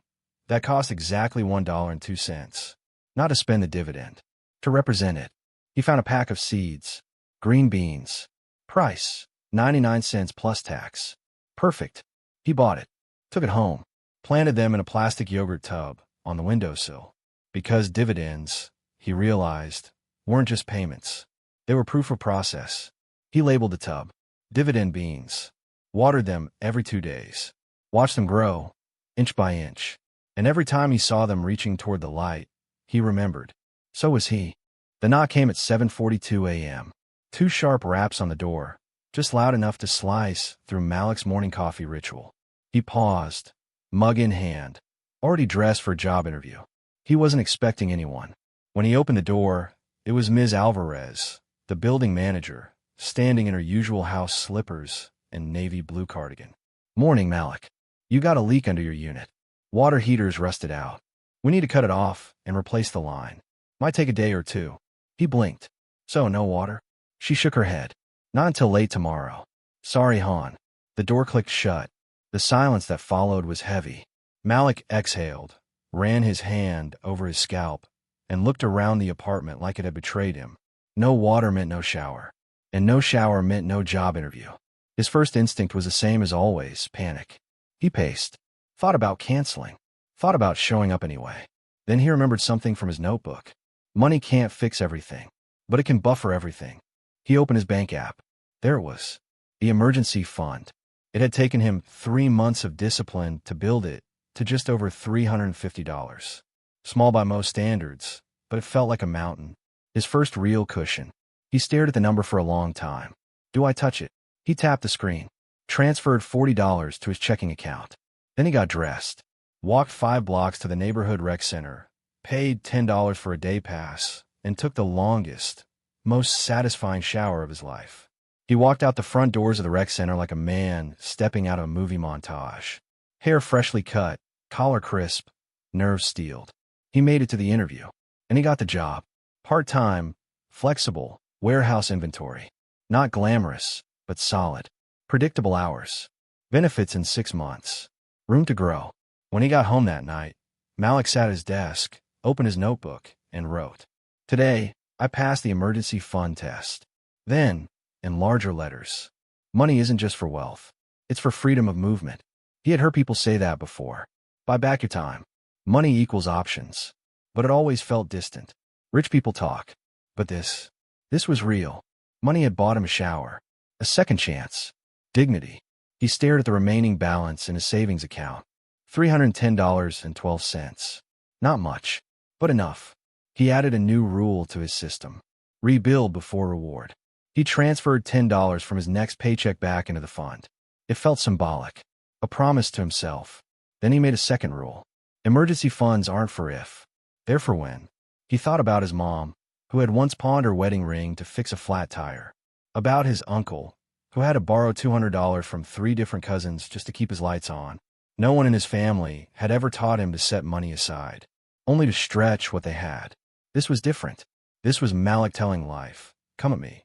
That cost exactly $1.02. Not to spend the dividend. To represent it. He found a pack of seeds. Green beans. Price. 99 cents plus tax. Perfect. He bought it. Took it home. Planted them in a plastic yogurt tub on the windowsill. Because dividends, he realized, weren't just payments. They were proof of process. He labeled the tub. Dividend beans. Watered them every 2 days. Watched them grow, inch by inch. And every time he saw them reaching toward the light, he remembered. So was he. The knock came at 7:42 a.m. 2 sharp raps on the door, just loud enough to slice through Malik's morning coffee ritual. He paused, mug in hand, already dressed for a job interview. He wasn't expecting anyone. When he opened the door, it was Ms. Alvarez, the building manager, standing in her usual house slippers and navy blue cardigan. Morning, Malik. You got a leak under your unit. Water heater's rusted out. We need to cut it off and replace the line. Might take a day or 2. He blinked. So, no water? She shook her head. Not until late tomorrow. Sorry, hon. The door clicked shut. The silence that followed was heavy. Malik exhaled, ran his hand over his scalp, and looked around the apartment like it had betrayed him. No water meant no shower, and no shower meant no job interview. His first instinct was the same as always, panic. He paced, thought about canceling, thought about showing up anyway. Then he remembered something from his notebook. Money can't fix everything, but it can buffer everything. He opened his bank app. There it was. The emergency fund. It had taken him 3 months of discipline to build it to just over $350. Small by most standards, but it felt like a mountain. His first real cushion. He stared at the number for a long time. Do I touch it? He tapped the screen, transferred $40 to his checking account. Then he got dressed, walked 5 blocks to the neighborhood rec center, paid $10 for a day pass, and took the longest, most satisfying shower of his life. He walked out the front doors of the rec center like a man stepping out of a movie montage. Hair freshly cut, collar crisp, nerves steeled. He made it to the interview, and he got the job. Part-time, flexible, warehouse inventory. Not glamorous, but solid. Predictable hours. Benefits in 6 months. Room to grow. When he got home that night, Malik sat at his desk, opened his notebook, and wrote, "Today, I passed the emergency fund test." Then, in larger letters, money isn't just for wealth. It's for freedom of movement. He had heard people say that before. Buy back your time. Money equals options. But it always felt distant. Rich people talk. But this was real. Money had bought him a shower, a second chance, dignity. He stared at the remaining balance in his savings account. $310.12. Not much, but enough. He added a new rule to his system. Rebuild before reward. He transferred $10 from his next paycheck back into the fund. It felt symbolic, a promise to himself. Then he made a second rule. Emergency funds aren't for if, they're for when. He thought about his mom, who had once pawned her wedding ring to fix a flat tire. About his uncle, who had to borrow $200 from 3 different cousins just to keep his lights on. No one in his family had ever taught him to set money aside, only to stretch what they had. This was different. This was Malik telling life, "Come at me.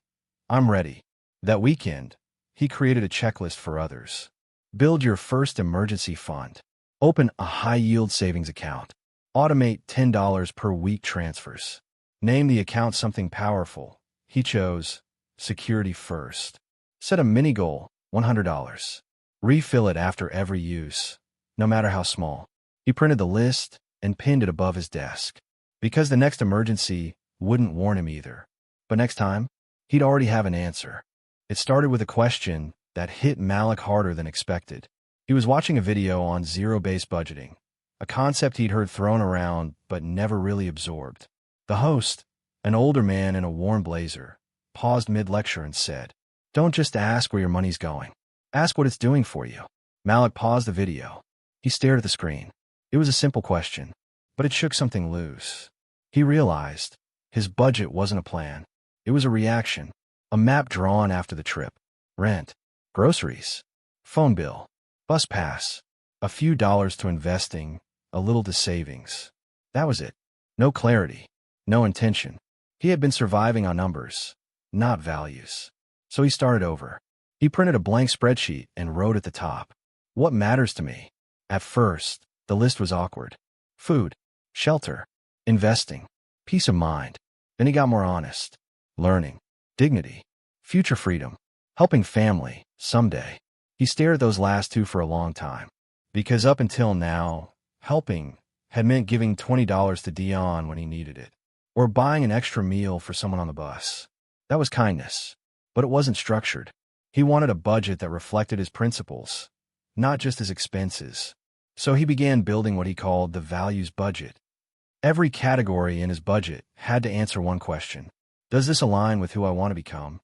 I'm ready." That weekend, he created a checklist for others. Build your first emergency fund. Open a high-yield savings account. Automate $10 per week transfers. Name the account something powerful. He chose security first. Set a mini goal, $100. Refill it after every use, no matter how small. He printed the list and pinned it above his desk, because the next emergency wouldn't warn him either. But next time, he'd already have an answer. It started with a question that hit Malik harder than expected. He was watching a video on zero-based budgeting, a concept he'd heard thrown around but never really absorbed. The host, an older man in a worn blazer, paused mid-lecture and said, "Don't just ask where your money's going. Ask what it's doing for you." Malik paused the video. He stared at the screen. It was a simple question, but it shook something loose. He realized his budget wasn't a plan. It was a reaction, a map drawn after the trip. Rent, groceries, phone bill, bus pass, a few dollars to investing, a little to savings. That was it. No clarity, no intention. He had been surviving on numbers, not values. So he started over. He printed a blank spreadsheet and wrote at the top, "What matters to me?" At first, the list was awkward. Food, shelter, investing, peace of mind. Then he got more honest. Learning, dignity, future freedom, helping family, someday. He stared at those last 2 for a long time. Because up until now, helping had meant giving $20 to Dion when he needed it, or buying an extra meal for someone on the bus. That was kindness, but it wasn't structured. He wanted a budget that reflected his principles, not just his expenses. So he began building what he called the values budget. Every category in his budget had to answer one question. Does this align with who I want to become?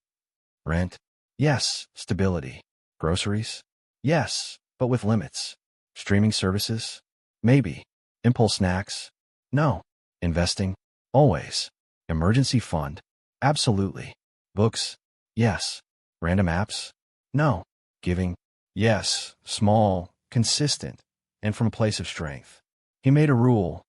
Rent? Yes. Stability? Groceries? Yes, but with limits. Streaming services? Maybe. Impulse snacks? No. Investing? Always. Emergency fund? Absolutely. Books? Yes. Random apps? No. Giving? Yes. Small, consistent, and from a place of strength. He made a rule.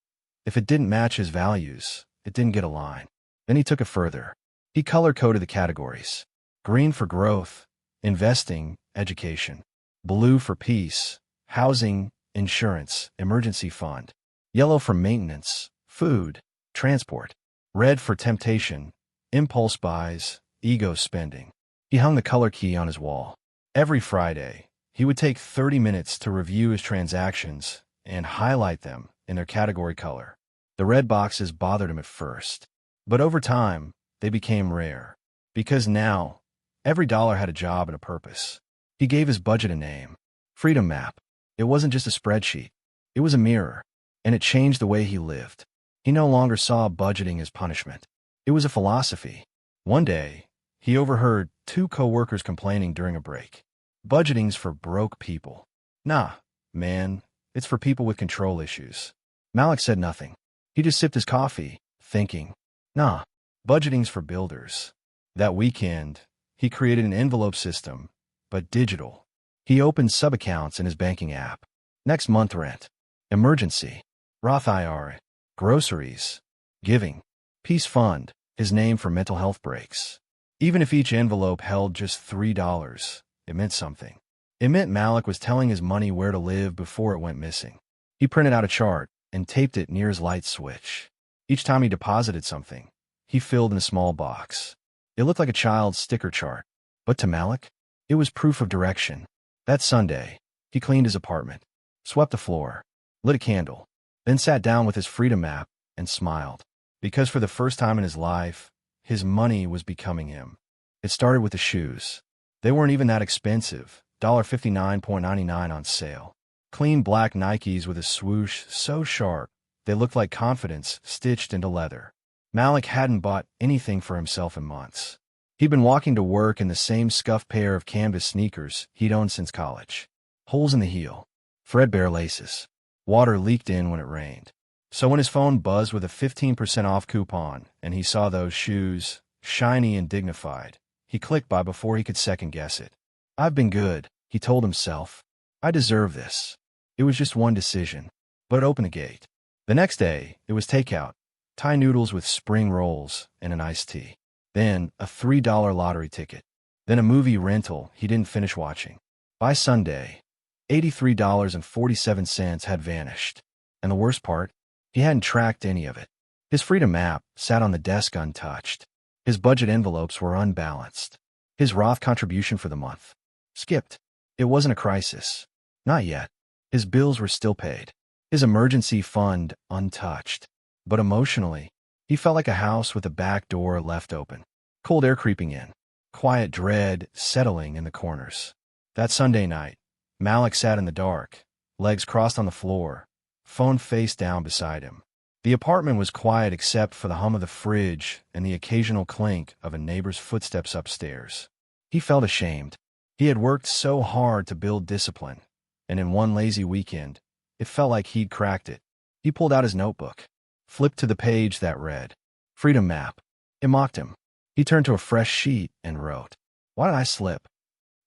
If it didn't match his values, it didn't get a line. Then he took it further. He color-coded the categories. green for growth, investing, education, blue for peace, housing, insurance, emergency fund, yellow for maintenance, food, transport, red for temptation, impulse buys, ego spending. He hung the color key on his wall. Every Friday, he would take 30 minutes to review his transactions and highlight them in their category color. The red boxes bothered him at first, but over time, they became rare. Because now, every dollar had a job and a purpose. He gave his budget a name. Freedom Map. It wasn't just a spreadsheet. It was a mirror, and it changed the way he lived. He no longer saw budgeting as punishment. It was a philosophy. One day, he overheard two co-workers complaining during a break. Budgeting's for broke people. Nah, man, it's for people with control issues. Malik said nothing. He just sipped his coffee, thinking, nah, budgeting's for builders. That weekend, he created an envelope system, but digital. He opened sub-accounts in his banking app. Next month rent, emergency, Roth IRA, groceries, giving, peace fund, his name for mental health breaks. Even if each envelope held just $3, it meant something. It meant Malik was telling his money where to live before it went missing. He printed out a chart and taped it near his light switch. Each time he deposited something, he filled in a small box. It looked like a child's sticker chart, but to Malik, it was proof of direction. That Sunday, he cleaned his apartment, swept the floor, lit a candle, then sat down with his Freedom Map and smiled. Because for the first time in his life, his money was becoming him. It started with the shoes. They weren't even that expensive, $59.99 on sale. Clean black Nikes with a swoosh so sharp, they looked like confidence stitched into leather. Malik hadn't bought anything for himself in months. He'd been walking to work in the same scuffed pair of canvas sneakers he'd owned since college. Holes in the heel, threadbare laces. Water leaked in when it rained. So when his phone buzzed with a 15% off coupon and he saw those shoes, shiny and dignified, he clicked by before he could second-guess it. I've been good, he told himself. I deserve this. It was just one decision, but open the gate. The next day, it was takeout, Thai noodles with spring rolls and an iced tea. Then a $3 lottery ticket. Then a movie rental he didn't finish watching. By Sunday, $83.47 had vanished. And the worst part, he hadn't tracked any of it. His Freedom Map sat on the desk untouched. His budget envelopes were unbalanced. His Roth contribution for the month skipped. It wasn't a crisis. Not yet. His bills were still paid. His emergency fund untouched. But emotionally, he felt like a house with a back door left open. Cold air creeping in. Quiet dread settling in the corners. That Sunday night, Malik sat in the dark, legs crossed on the floor, phone face down beside him. The apartment was quiet except for the hum of the fridge and the occasional clink of a neighbor's footsteps upstairs. He felt ashamed. He had worked so hard to build discipline, and in one lazy weekend, it felt like he'd cracked it. He pulled out his notebook, flipped to the page that read, Freedom Map. It mocked him. He turned to a fresh sheet and wrote, Why did I slip?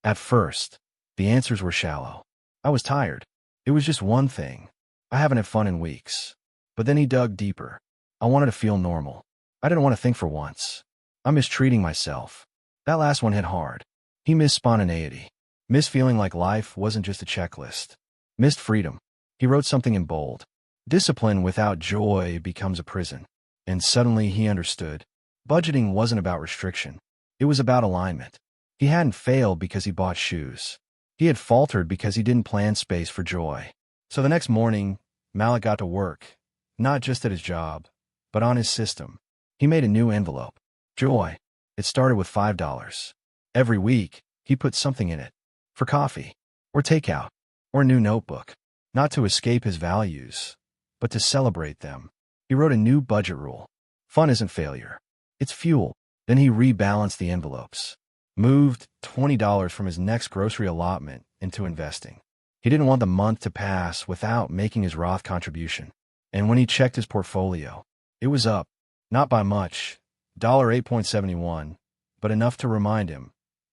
At first, the answers were shallow. I was tired. It was just one thing. I haven't had fun in weeks. But then he dug deeper. I wanted to feel normal. I didn't want to think for once. I'm mistreating myself. That last one hit hard. He missed spontaneity. Missed feeling like life wasn't just a checklist. Missed freedom. He wrote something in bold. Discipline without joy becomes a prison. And suddenly he understood. Budgeting wasn't about restriction. It was about alignment. He hadn't failed because he bought shoes. He had faltered because he didn't plan space for joy. So the next morning, Malik got to work, not just at his job, but on his system. He made a new envelope. Joy. It started with $5. Every week, he put something in it. For coffee, or takeout, or a new notebook. Not to escape his values, but to celebrate them. He wrote a new budget rule. Fun isn't failure. It's fuel. Then he rebalanced the envelopes. Moved $20 from his next grocery allotment into investing. He didn't want the month to pass without making his Roth contribution. And when he checked his portfolio, it was up. Not by much, $8.71, but enough to remind him,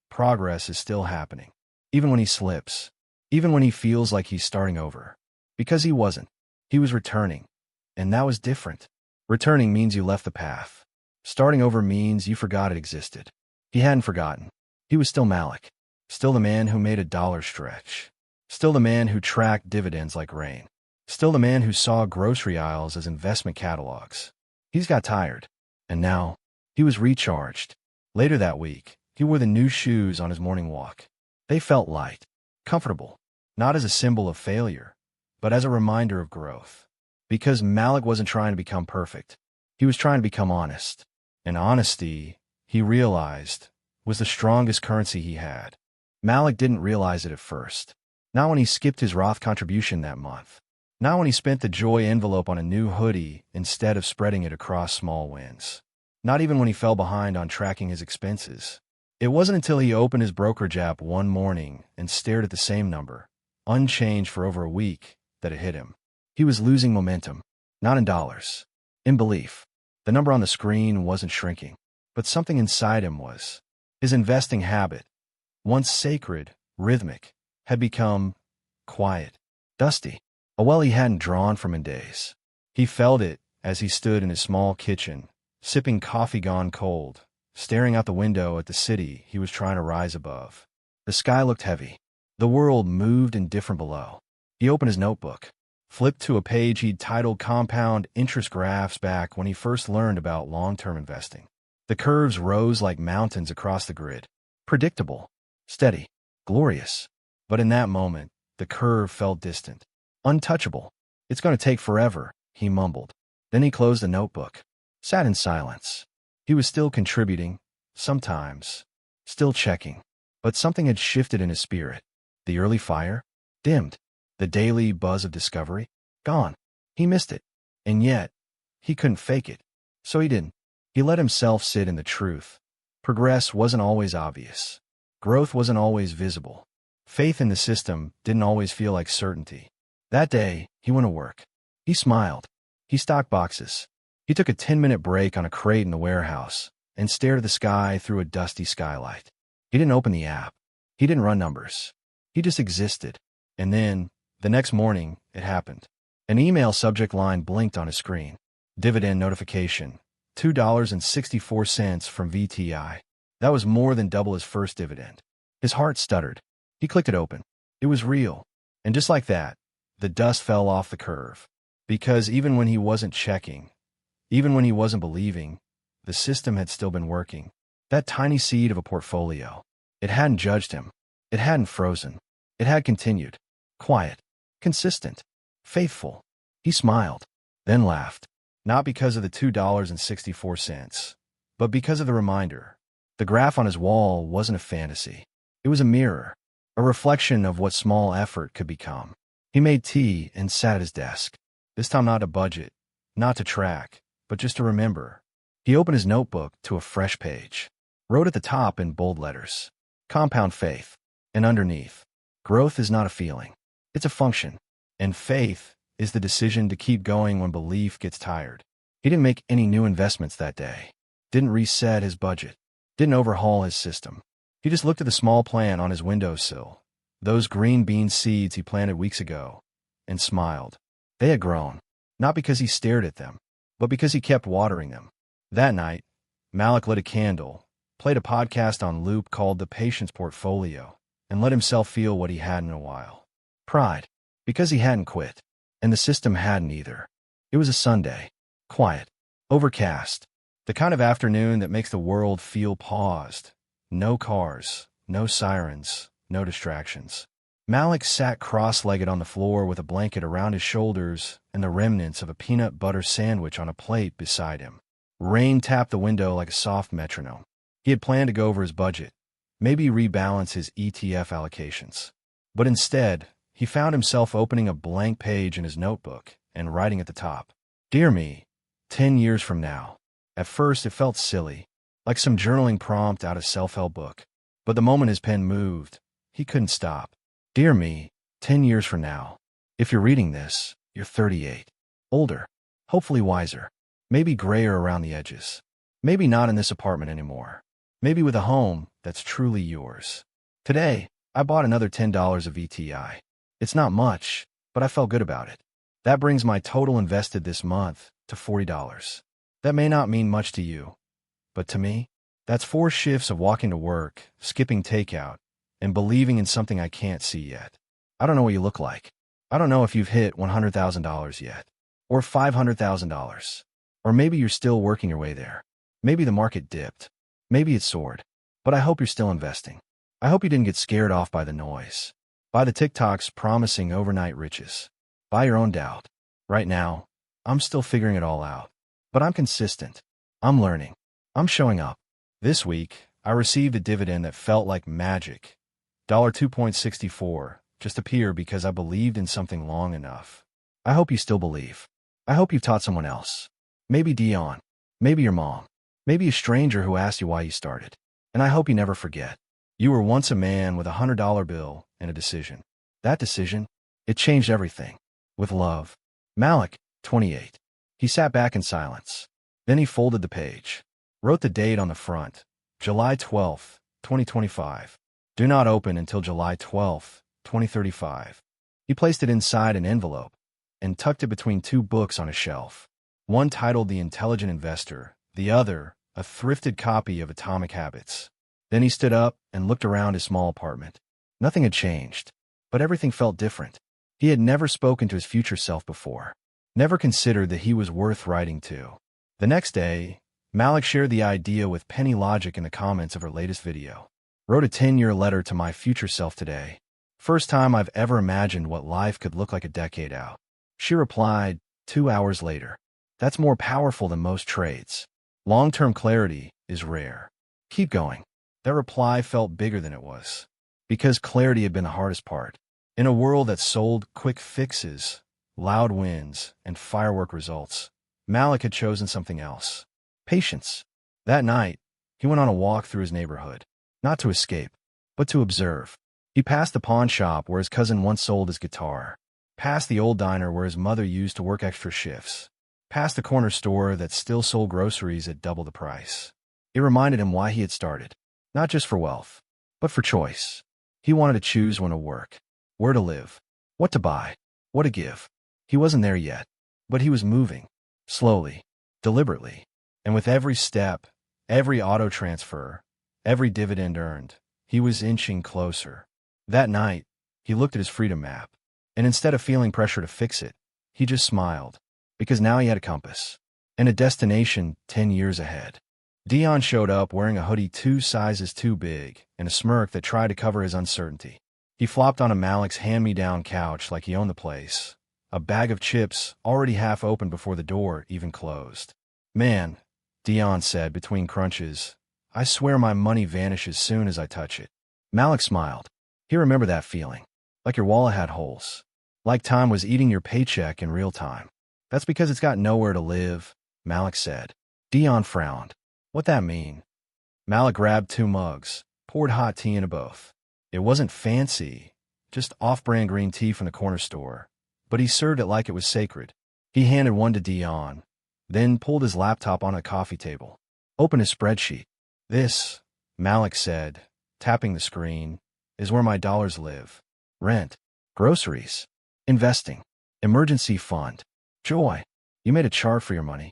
progress is still happening. Even when he slips. Even when he feels like he's starting over. Because he wasn't. He was returning. And that was different. Returning means you left the path. Starting over means you forgot it existed. He hadn't forgotten. He was still Malik. Still the man who made a dollar stretch. Still the man who tracked dividends like rain. Still the man who saw grocery aisles as investment catalogs. He's got tired. And now, he was recharged. Later that week, he wore the new shoes on his morning walk. They felt light, comfortable, not as a symbol of failure, but as a reminder of growth. Because Malik wasn't trying to become perfect. He was trying to become honest. And honesty, he realized, was the strongest currency he had. Malik didn't realize it at first. Not when he skipped his Roth contribution that month. Not when he spent the joy envelope on a new hoodie instead of spreading it across small wins. Not even when he fell behind on tracking his expenses. It wasn't until he opened his brokerage app one morning and stared at the same number, unchanged for over a week, that it hit him. He was losing momentum, not in dollars, in belief. The number on the screen wasn't shrinking, but something inside him was. His investing habit, once sacred, rhythmic, had become quiet, dusty, a well he hadn't drawn from in days. He felt it as he stood in his small kitchen, sipping coffee gone cold, staring out the window at the city he was trying to rise above. The sky looked heavy. The world moved indifferent below. He opened his notebook, flipped to a page he'd titled Compound Interest Graphs back when he first learned about long-term investing. The curves rose like mountains across the grid. Predictable, steady, glorious. But in that moment, the curve felt distant, untouchable. It's going to take forever, he mumbled. Then he closed the notebook, sat in silence. He was still contributing, sometimes, still checking. But something had shifted in his spirit. The early fire? Dimmed. The daily buzz of discovery? Gone. He missed it. And yet, he couldn't fake it. So he didn't. He let himself sit in the truth. Progress wasn't always obvious. Growth wasn't always visible. Faith in the system didn't always feel like certainty. That day, he went to work. He smiled. He stocked boxes. He took a 10-minute break on a crate in the warehouse and stared at the sky through a dusty skylight. He didn't open the app. He didn't run numbers. He just existed. And then, the next morning, it happened. An email subject line blinked on his screen. Dividend notification. $2.64 from VTI. That was more than double his first dividend. His heart stuttered. He clicked it open. It was real. And just like that, the dust fell off the curve. Because even when he wasn't checking, even when he wasn't believing, the system had still been working. That tiny seed of a portfolio. It hadn't judged him. It hadn't frozen. It had continued. Quiet. Consistent. Faithful. He smiled. Then laughed. Not because of the $2.64, but because of the reminder. The graph on his wall wasn't a fantasy. It was a mirror. A reflection of what small effort could become. He made tea and sat at his desk. This time not to budget, not to track, but just to remember. He opened his notebook to a fresh page. Wrote at the top in bold letters. Compound faith. And underneath. Growth is not a feeling. It's a function. And faith is the decision to keep going when belief gets tired. He didn't make any new investments that day. Didn't reset his budget. Didn't overhaul his system. He just looked at the small plant on his windowsill, those green bean seeds he planted weeks ago, and smiled. They had grown, not because he stared at them, but because he kept watering them. That night, Malik lit a candle, played a podcast on loop called The Patience Portfolio, and let himself feel what he hadn't in a while. Pride, because he hadn't quit, and the system hadn't either. It was a Sunday, quiet, overcast, the kind of afternoon that makes the world feel paused. No cars, no sirens, no distractions. Malik sat cross-legged on the floor with a blanket around his shoulders and the remnants of a peanut butter sandwich on a plate beside him. Rain tapped the window like a soft metronome. He had planned to go over his budget, maybe rebalance his ETF allocations. But instead, he found himself opening a blank page in his notebook and writing at the top, "Dear me, 10 years from now." At first, it felt silly, like some journaling prompt out of self-help book. But the moment his pen moved, he couldn't stop. Dear me, 10 years from now. If you're reading this, you're 38. Older. Hopefully wiser. Maybe grayer around the edges. Maybe not in this apartment anymore. Maybe with a home that's truly yours. Today, I bought another $10 of VTI. It's not much, but I felt good about it. That brings my total invested this month to $40. That may not mean much to you, but to me, That's 4 shifts of walking to work, skipping takeout, and believing in something I can't see yet. I don't know what you look like. I don't know if you've hit $100,000 yet, or $500,000, or maybe you're still working your way there. Maybe the market dipped. Maybe it soared. But I hope you're still investing. I hope you didn't get scared off by the noise, by the TikToks promising overnight riches, by your own doubt. Right now, I'm still figuring it all out. But I'm consistent. I'm learning. I'm showing up. This week, I received a dividend that felt like magic. $2.64 just appeared because I believed in something long enough. I hope you still believe. I hope you've taught someone else. Maybe Dion. Maybe your mom. Maybe a stranger who asked you why you started. And I hope you never forget. You were once a man with $100 bill and a decision. That decision, it changed everything. With love. Malik, 28. He sat back in silence. Then he folded the page. Wrote the date on the front. July 12th, 2025. Do not open until July 12th, 2035. He placed it inside an envelope and tucked it between 2 books on a shelf. One titled The Intelligent Investor, the other, a thrifted copy of Atomic Habits. Then he stood up and looked around his small apartment. Nothing had changed, but everything felt different. He had never spoken to his future self before. Never considered that he was worth writing to. The next day, Malik shared the idea with Penny Logic in the comments of her latest video. Wrote a 10-year letter to my future self today. First time I've ever imagined what life could look like a decade out. She replied, 2 hours later. That's more powerful than most trades. Long-term clarity is rare. Keep going. That reply felt bigger than it was. Because clarity had been the hardest part. In a world that sold quick fixes, loud wins, and firework results, Malik had chosen something else. Patience. That night, he went on a walk through his neighborhood. Not to escape, but to observe. He passed the pawn shop where his cousin once sold his guitar. Past the old diner where his mother used to work extra shifts. Past the corner store that still sold groceries at double the price. It reminded him why he had started. Not just for wealth, but for choice. He wanted to choose when to work, where to live, what to buy, what to give. He wasn't there yet, but he was moving. Slowly, deliberately. And with every step, every auto transfer, every dividend earned, he was inching closer. That night, he looked at his freedom map. And instead of feeling pressure to fix it, he just smiled. Because now he had a compass. And a destination 10 years ahead. Dion showed up wearing a hoodie 2 sizes too big and a smirk that tried to cover his uncertainty. He flopped onto Malik's hand-me-down couch like he owned the place. A bag of chips already half open before the door even closed. Man, Dion said between crunches, I swear my money vanishes soon as I touch it. Malik smiled. He remembered that feeling. Like your wallet had holes. Like time was eating your paycheck in real time. That's because it's got nowhere to live, Malik said. Dion frowned. What that mean? Malik grabbed 2 mugs, poured hot tea into both. It wasn't fancy, just off-brand green tea from the corner store, but he served it like it was sacred. He handed one to Dion, then pulled his laptop on a coffee table. Opened his spreadsheet. This, Malik said, tapping the screen, is where my dollars live. Rent, groceries, investing, emergency fund, joy. You made a chart for your money.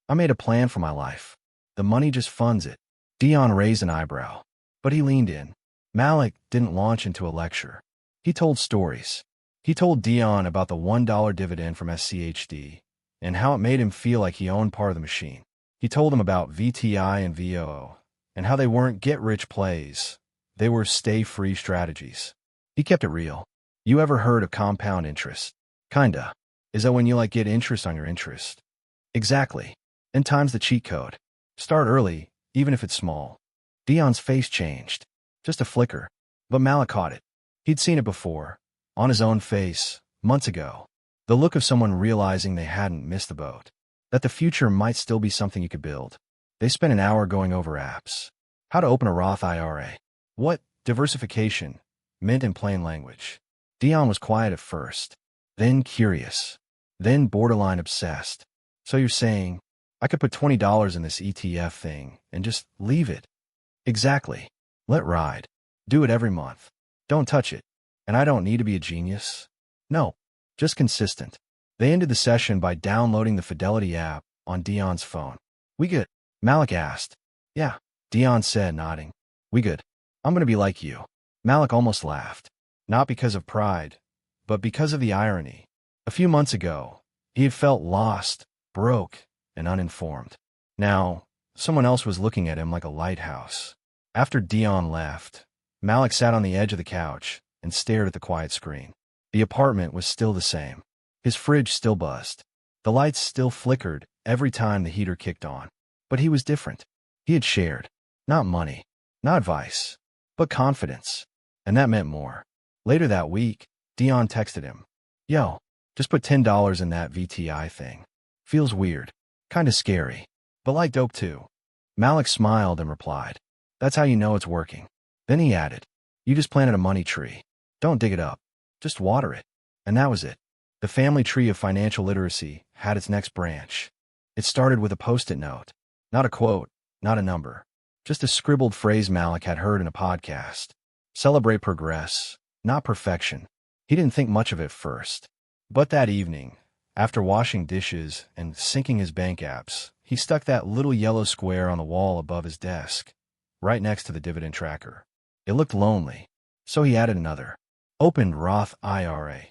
I made a plan for my life. The money just funds it. Dion raised an eyebrow, but he leaned in. Malik didn't launch into a lecture. He told stories. He told Dion about the $1 dividend from SCHD and how it made him feel like he owned part of the machine. He told him about VTI and VOO and how they weren't get-rich plays. They were stay-free strategies. He kept it real. You ever heard of compound interest? Kinda. Is that when you get interest on your interest? Exactly. And time's the cheat code. Start early, even if it's small. Dion's face changed. Just a flicker. But Malik caught it. He'd seen it before. On his own face, months ago. The look of someone realizing they hadn't missed the boat. That the future might still be something you could build. They spent an hour going over apps. How to open a Roth IRA. What diversification meant in plain language. Dion was quiet at first. Then curious. Then borderline obsessed. So you're saying, I could put $20 in this ETF thing and just leave it. Exactly. Let ride. Do it every month. Don't touch it. And I don't need to be a genius. No. Just consistent. They ended the session by downloading the Fidelity app on Dion's phone. We good? Malik asked. Yeah. Dion said, nodding. We good. I'm gonna be like you. Malik almost laughed. Not because of pride, but because of the irony. A few months ago, he had felt lost, broke, and uninformed. Now, someone else was looking at him like a lighthouse. After Dion left, Malik sat on the edge of the couch and stared at the quiet screen. The apartment was still the same. His fridge still buzzed. The lights still flickered every time the heater kicked on. But he was different. He had shared. Not money, not advice, but confidence. And that meant more. Later that week, Dion texted him. Yo, just put $10 in that VTI thing. Feels weird. Kinda scary. But like dope too. Malik smiled and replied. That's how you know it's working. Then he added. You just planted a money tree. Don't dig it up. Just water it. And that was it. The family tree of financial literacy had its next branch. It started with a post-it note. Not a quote, not a number. Just a scribbled phrase Malik had heard in a podcast. Celebrate progress, not perfection. He didn't think much of it first. But that evening, after washing dishes and syncing his bank apps, he stuck that little yellow square on the wall above his desk, right next to the dividend tracker. It looked lonely, so he added another. Opened Roth IRA.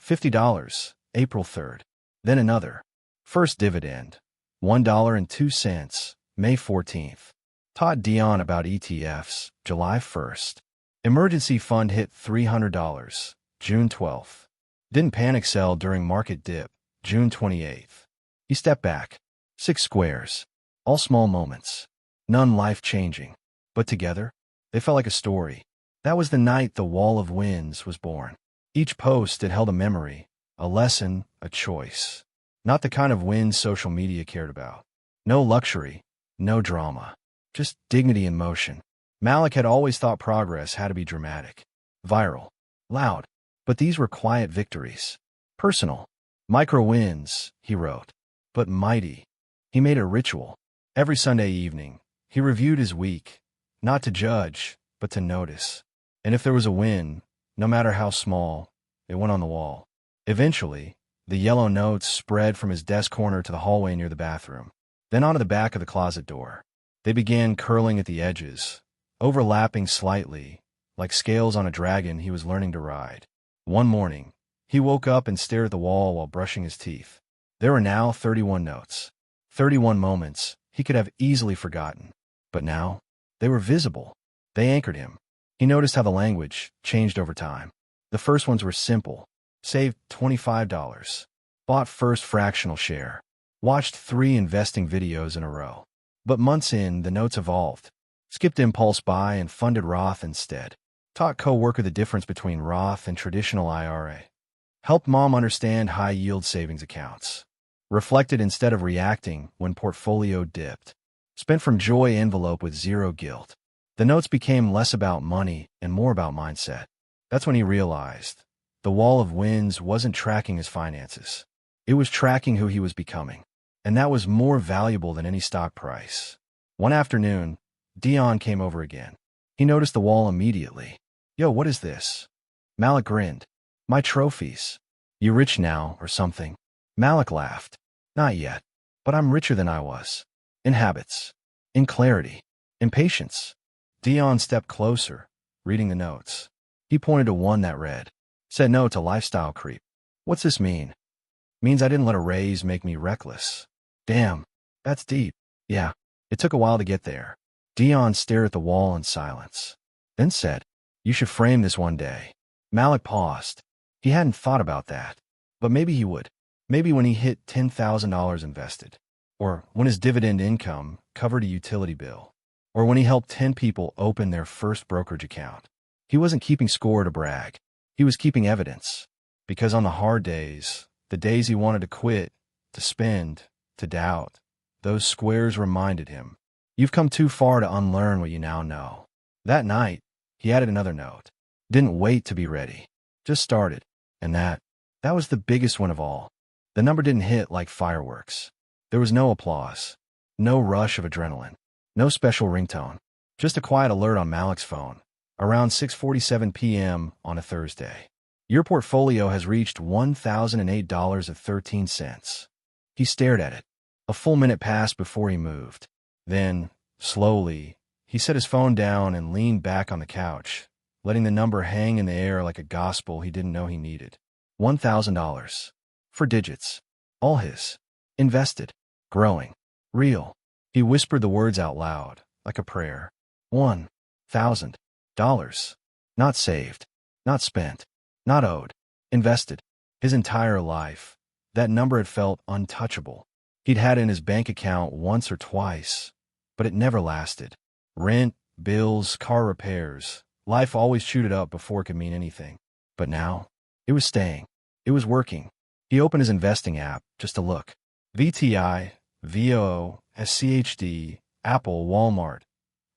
$50, April 3rd. Then another. First dividend. $1.02, May 14th. Taught Dion about ETFs, July 1st. Emergency fund hit $300, June 12th. Didn't panic sell during market dip, June 28th. He stepped back. 6 squares. All small moments. None life-changing. But together, they felt like a story. That was the night the Wall of Wins was born. Each post had held a memory, a lesson, a choice. Not the kind of wins social media cared about. No luxury, no drama. Just dignity in motion. Malik had always thought progress had to be dramatic, viral, loud. But these were quiet victories. Personal. Micro wins, he wrote. But mighty. He made a ritual. Every Sunday evening, he reviewed his week, not to judge, but to notice. And if there was a win, no matter how small, it went on the wall. Eventually, the yellow notes spread from his desk corner to the hallway near the bathroom, then onto the back of the closet door. They began curling at the edges, overlapping slightly, like scales on a dragon he was learning to ride. One morning, he woke up and stared at the wall while brushing his teeth. There were now 31 notes. 31 moments he could have easily forgotten. But now, they were visible. They anchored him. He noticed how the language changed over time. The first ones were simple. Saved $25. Bought first fractional share. Watched 3 investing videos in a row. But months in, the notes evolved. Skipped impulse buy and funded Roth instead. Taught coworker the difference between Roth and traditional IRA. Helped mom understand high-yield savings accounts. Reflected instead of reacting when portfolio dipped. Spent from joy envelope with zero guilt. The notes became less about money and more about mindset. That's when he realized the Wall of Wins wasn't tracking his finances. It was tracking who he was becoming. And that was more valuable than any stock price. One afternoon, Dion came over again. He noticed the wall immediately. Yo, what is this? Malik grinned. My trophies. You rich now, or something? Malik laughed. Not yet. But I'm richer than I was. In habits. In clarity. In patience. Dion stepped closer, reading the notes. He pointed to one that read, said no to lifestyle creep. What's this mean? Means I didn't let a raise make me reckless. Damn, that's deep. Yeah, it took a while to get there. Dion stared at the wall in silence. Then said, you should frame this one day. Malik paused. He hadn't thought about that. But maybe he would. Maybe when he hit $10,000 invested. Or when his dividend income covered a utility bill. Or when he helped 10 people open their first brokerage account. He wasn't keeping score to brag. He was keeping evidence. Because on the hard days, the days he wanted to quit, to spend, to doubt, those squares reminded him, you've come too far to unlearn what you now know. That night, he added another note. Didn't wait to be ready. Just started. And that was the biggest one of all. The number didn't hit like fireworks. There was no applause. No rush of adrenaline. No special ringtone. Just a quiet alert on Malik's phone. Around 6:47 p.m. on a Thursday. Your portfolio has reached $1,008.13. He stared at it. A full minute passed before he moved. Then, slowly, He set his phone down and leaned back on the couch, letting the number hang in the air like a gospel he didn't know he needed. $1,000. 4 digits. All his. Invested. Growing. Real. He whispered the words out loud, like a prayer. $1,000. Not saved. Not spent. Not owed. Invested. His entire life. That number had felt untouchable. He'd had it in his bank account once or twice, but it never lasted. Rent, bills, car repairs. Life always chewed it up before it could mean anything. But now, it was staying. It was working. He opened his investing app just to look. VTI, VOO, SCHD, Apple, Walmart,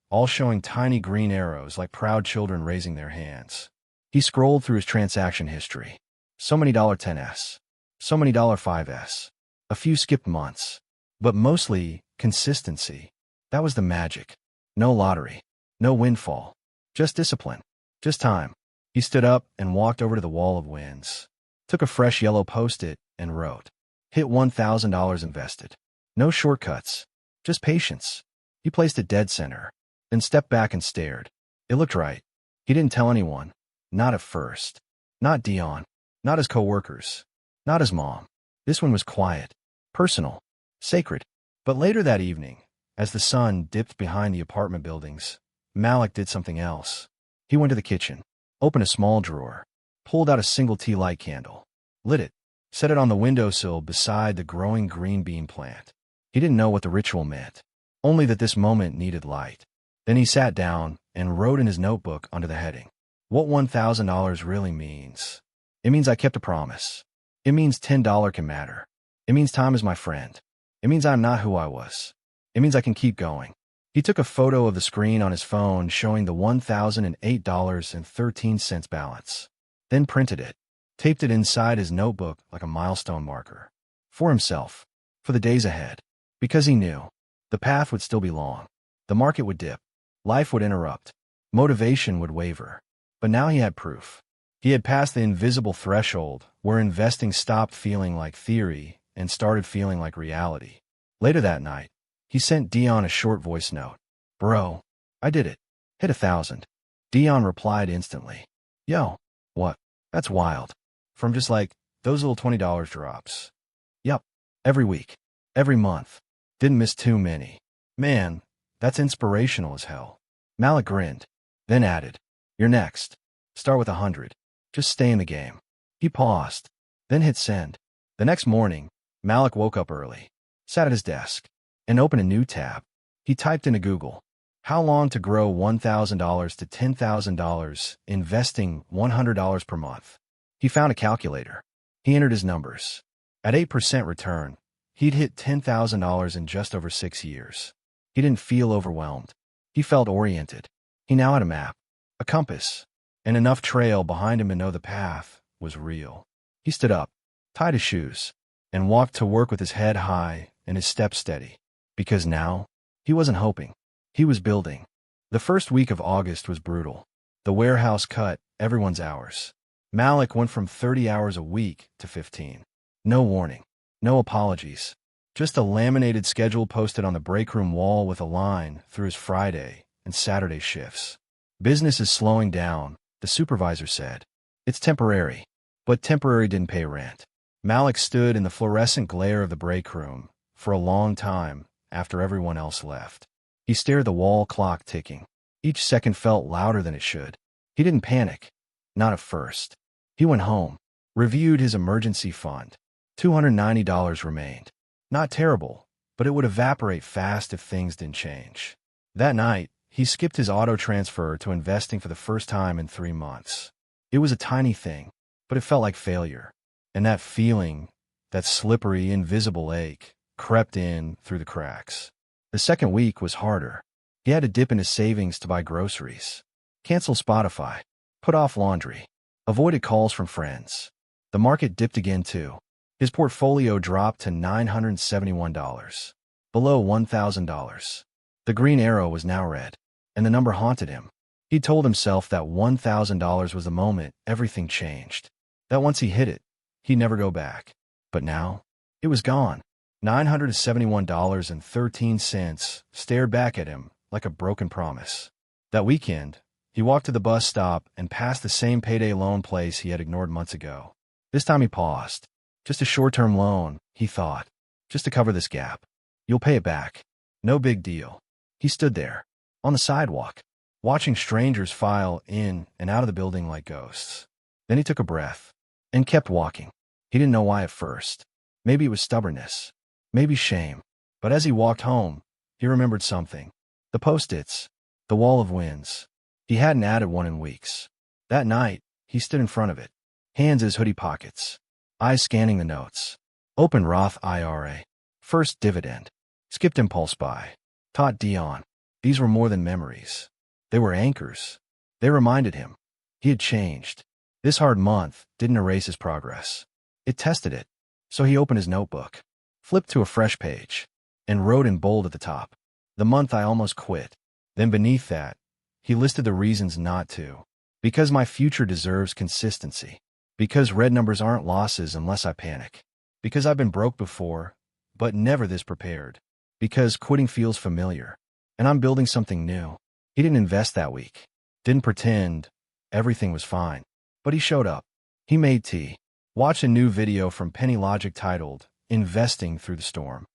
all showing tiny green arrows like proud children raising their hands. He scrolled through his transaction history. So many $10s. So many $5s. A few skipped months. But mostly, consistency. That was the magic. No lottery. No windfall. Just discipline. Just time. He stood up and walked over to the wall of wins. Took a fresh yellow Post-it and wrote. Hit $1,000 invested. No shortcuts. Just patience. He placed it dead center. Then stepped back and stared. It looked right. He didn't tell anyone. Not at first. Not Dion. Not his coworkers. Not his mom. This one was quiet. Personal. Sacred. But later that evening, as the sun dipped behind the apartment buildings, Malik did something else. He went to the kitchen, opened a small drawer, pulled out a single tea light candle, lit it, set it on the windowsill beside the growing green bean plant. He didn't know what the ritual meant, only that this moment needed light. Then he sat down and wrote in his notebook under the heading, what $1,000 really means. It means I kept a promise. It means $10 can matter. It means time is my friend. It means I'm not who I was. It means I can keep going. He took a photo of the screen on his phone showing the $1,008.13 balance, then printed it, taped it inside his notebook like a milestone marker. For himself. For the days ahead. Because he knew. The path would still be long. The market would dip. Life would interrupt. Motivation would waver. But now he had proof. He had passed the invisible threshold where investing stopped feeling like theory and started feeling like reality. Later that night, he sent Dion a short voice note. Bro, I did it. Hit 1,000. Dion replied instantly. Yo, what? That's wild. From just like, those little $20 drops. Yup. Every week. Every month. Didn't miss too many. Man, that's inspirational as hell. Malik grinned. Then added. You're next. Start with 100. Just stay in the game. He paused. Then hit send. The next morning, Malik woke up early, sat at his desk, and opened a new tab. He typed into Google, how long to grow $1,000 to $10,000, investing $100 per month. He found a calculator. He entered his numbers. At 8% return, he'd hit $10,000 in just over 6 years. He didn't feel overwhelmed. He felt oriented. He now had a map, a compass, and enough trail behind him to know the path was real. He stood up, tied his shoes, and walked to work with his head high and his steps steady. Because now, he wasn't hoping. He was building. The first week of August was brutal. The warehouse cut everyone's hours. Malik went from 30 hours a week to 15. No warning. No apologies. Just a laminated schedule posted on the break room wall with a line through his Friday and Saturday shifts. Business is slowing down, the supervisor said. It's temporary. But temporary didn't pay rent. Malik stood in the fluorescent glare of the break room for a long time after everyone else left. He stared at the wall clock ticking. Each second felt louder than it should. He didn't panic. Not at first. He went home, reviewed his emergency fund. $290 remained. Not terrible, but it would evaporate fast if things didn't change. That night, he skipped his auto transfer to investing for the first time in 3 months. It was a tiny thing, but it felt like failure. And that feeling, that slippery, invisible ache, crept in through the cracks. The second week was harder. He had to dip into savings to buy groceries, cancel Spotify, put off laundry, avoided calls from friends. The market dipped again too. His portfolio dropped to $971, below $1,000. The green arrow was now red, and the number haunted him. He told himself that $1,000 was the moment everything changed, that once he hit it, he'd never go back. But now, it was gone. $971.13 stared back at him like a broken promise. That weekend, he walked to the bus stop and passed the same payday loan place he had ignored months ago. This time he paused. Just a short-term loan, he thought. Just to cover this gap. You'll pay it back. No big deal. He stood there, on the sidewalk, watching strangers file in and out of the building like ghosts. Then he took a breath and kept walking. He didn't know why at first. Maybe it was stubbornness. Maybe shame. But as he walked home, he remembered something. The Post-its. The wall of wins. He hadn't added one in weeks. That night, he stood in front of it, hands in his hoodie pockets, eyes scanning the notes. Open Roth IRA. First dividend. Skipped impulse buy. Taught Dion. These were more than memories. They were anchors. They reminded him. He had changed. This hard month didn't erase his progress. It tested it. So he opened his notebook, flipped to a fresh page, and wrote in bold at the top, "The month I almost quit." Then beneath that, he listed the reasons not to. Because my future deserves consistency. Because red numbers aren't losses unless I panic. Because I've been broke before, but never this prepared. Because quitting feels familiar, and I'm building something new. He didn't invest that week. Didn't pretend everything was fine. But he showed up. He made tea. Watched a new video from Penny Logic titled, "Investing Through the Storm."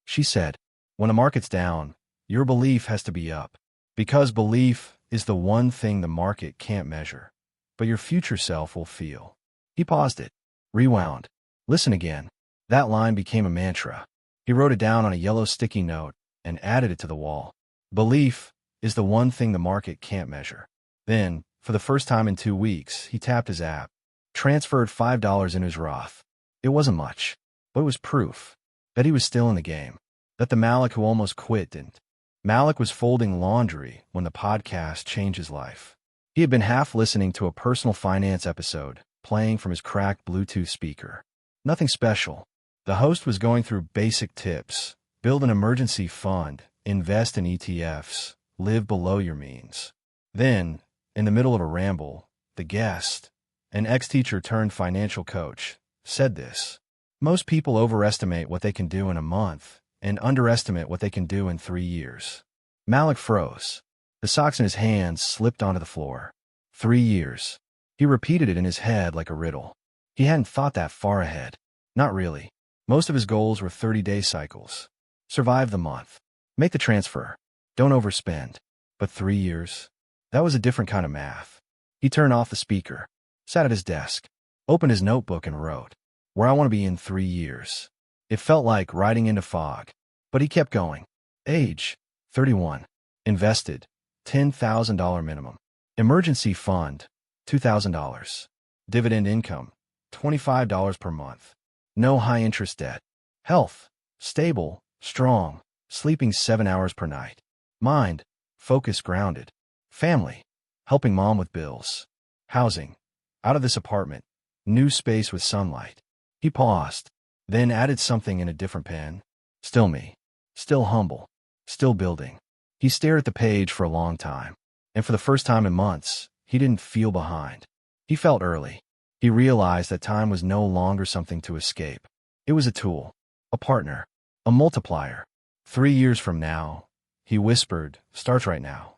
She said, "When the market's down, your belief has to be up. Because belief is the one thing the market can't measure, but your future self will feel." He paused it, rewound. Listen again. That line became a mantra. He wrote it down on a yellow sticky note and added it to the wall. Belief is the one thing the market can't measure. Then, for the first time in 2 weeks, he tapped his app, transferred $5 into his Roth. It wasn't much, but it was proof that he was still in the game, that the Malik who almost quit didn't. Malik was folding laundry when the podcast changed his life. He had been half listening to a personal finance episode, playing from his cracked Bluetooth speaker. Nothing special. The host was going through basic tips: build an emergency fund, invest in ETFs, live below your means. Then, in the middle of a ramble, the guest, an ex-teacher turned financial coach, said this: "Most people overestimate what they can do in a month and underestimate what they can do in 3 years." Malik froze. The socks in his hands slipped onto the floor. 3 years. He repeated it in his head like a riddle. He hadn't thought that far ahead. Not really. Most of his goals were 30-day cycles. Survive the month. Make the transfer. Don't overspend. But 3 years? That was a different kind of math. He turned off the speaker, sat at his desk, opened his notebook and wrote, "Where I want to be in 3 years." It felt like riding into fog, but he kept going. Age, 31. Invested, $10,000 minimum. Emergency fund, $2,000. Dividend income, $25 per month. No high-interest debt. Health, stable, strong, sleeping 7 hours per night. Mind, focused, grounded. Family, helping mom with bills. Housing, out of this apartment. New space with sunlight. He paused, then added something in a different pen. Still me. Still humble. Still building. He stared at the page for a long time, and for the first time in months, he didn't feel behind. He felt early. He realized that time was no longer something to escape. It was a tool, a partner, a multiplier. 3 years from now, he whispered, starts right now.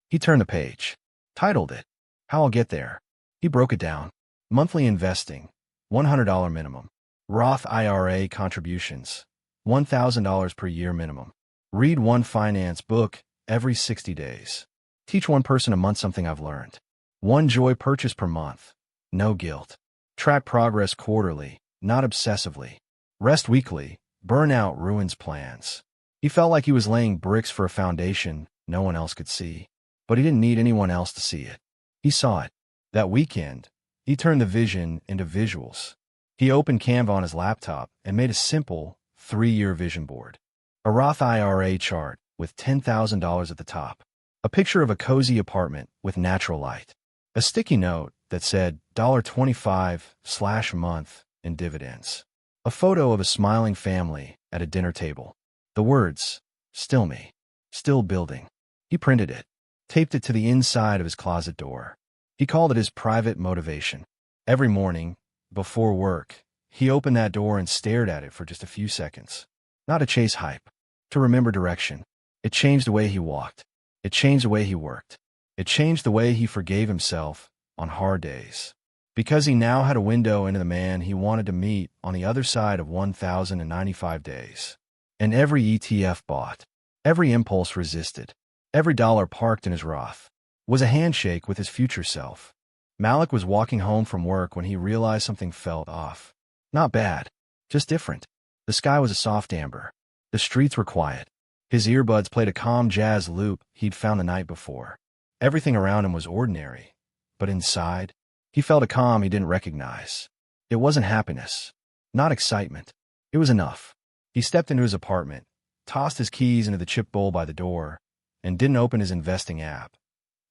He turned the page, titled it, "How I'll Get There." He broke it down. Monthly investing, $100 minimum. Roth IRA contributions, $1,000 per year minimum. Read one finance book every 60 days. Teach one person a month something I've learned. One joy purchase per month. No guilt. Track progress quarterly, not obsessively. Rest weekly. Burnout ruins plans. He felt like he was laying bricks for a foundation no one else could see. But he didn't need anyone else to see it. He saw it. That weekend, he turned the vision into visuals. He opened Canva on his laptop and made a simple 3-year vision board. A Roth IRA chart with $10,000 at the top. A picture of a cozy apartment with natural light. A sticky note that said $25/month in dividends. A photo of a smiling family at a dinner table. The words, "Still me. Still building." He printed it, taped it to the inside of his closet door. He called it his private motivation. Every morning, before work, he opened that door and stared at it for just a few seconds. Not to chase hype, to remember direction. It changed the way he walked. It changed the way he worked. It changed the way he forgave himself on hard days. Because he now had a window into the man he wanted to meet on the other side of 1,095 days. And every ETF bought, every impulse resisted, every dollar parked in his Roth was a handshake with his future self. Malik was walking home from work when he realized something felt off. Not bad, just different. The sky was a soft amber. The streets were quiet. His earbuds played a calm jazz loop he'd found the night before. Everything around him was ordinary, but inside, he felt a calm he didn't recognize. It wasn't happiness, not excitement. It was enough. He stepped into his apartment, tossed his keys into the chip bowl by the door, and didn't open his investing app.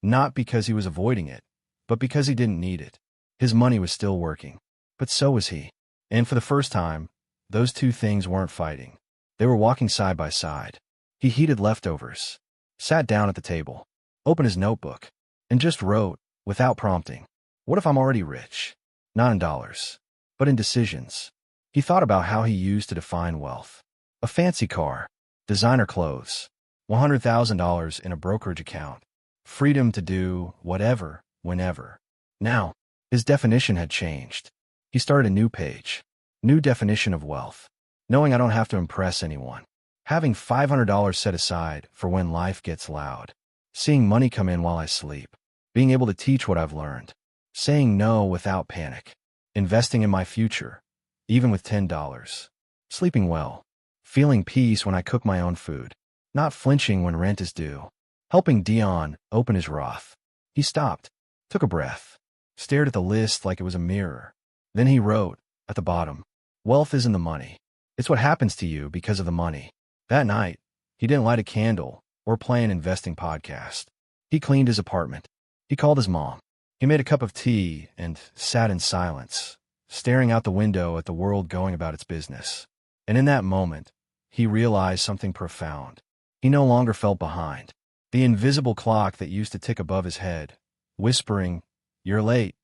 Not because he was avoiding it, but because he didn't need it. His money was still working, but so was he. And for the first time, those two things weren't fighting. They were walking side by side. He heated leftovers, sat down at the table, opened his notebook, and just wrote, without prompting, "What if I'm already rich?" Not in dollars, but in decisions. He thought about how he used to define wealth. A fancy car, designer clothes, $100,000 in a brokerage account, freedom to do whatever, whenever. Now, his definition had changed. He started a new page, new definition of wealth. Knowing I don't have to impress anyone. Having $500 set aside for when life gets loud. Seeing money come in while I sleep. Being able to teach what I've learned. Saying no without panic. Investing in my future, even with $10. Sleeping well. Feeling peace when I cook my own food. Not flinching when rent is due. Helping Dion open his Roth. He stopped, took a breath, stared at the list like it was a mirror. Then he wrote, at the bottom, "Wealth isn't the money. It's what happens to you because of the money." That night, he didn't light a candle or play an investing podcast. He cleaned his apartment. He called his mom. He made a cup of tea and sat in silence, staring out the window at the world going about its business. And in that moment, he realized something profound. He no longer felt behind. The invisible clock that used to tick above his head, whispering, you're late,"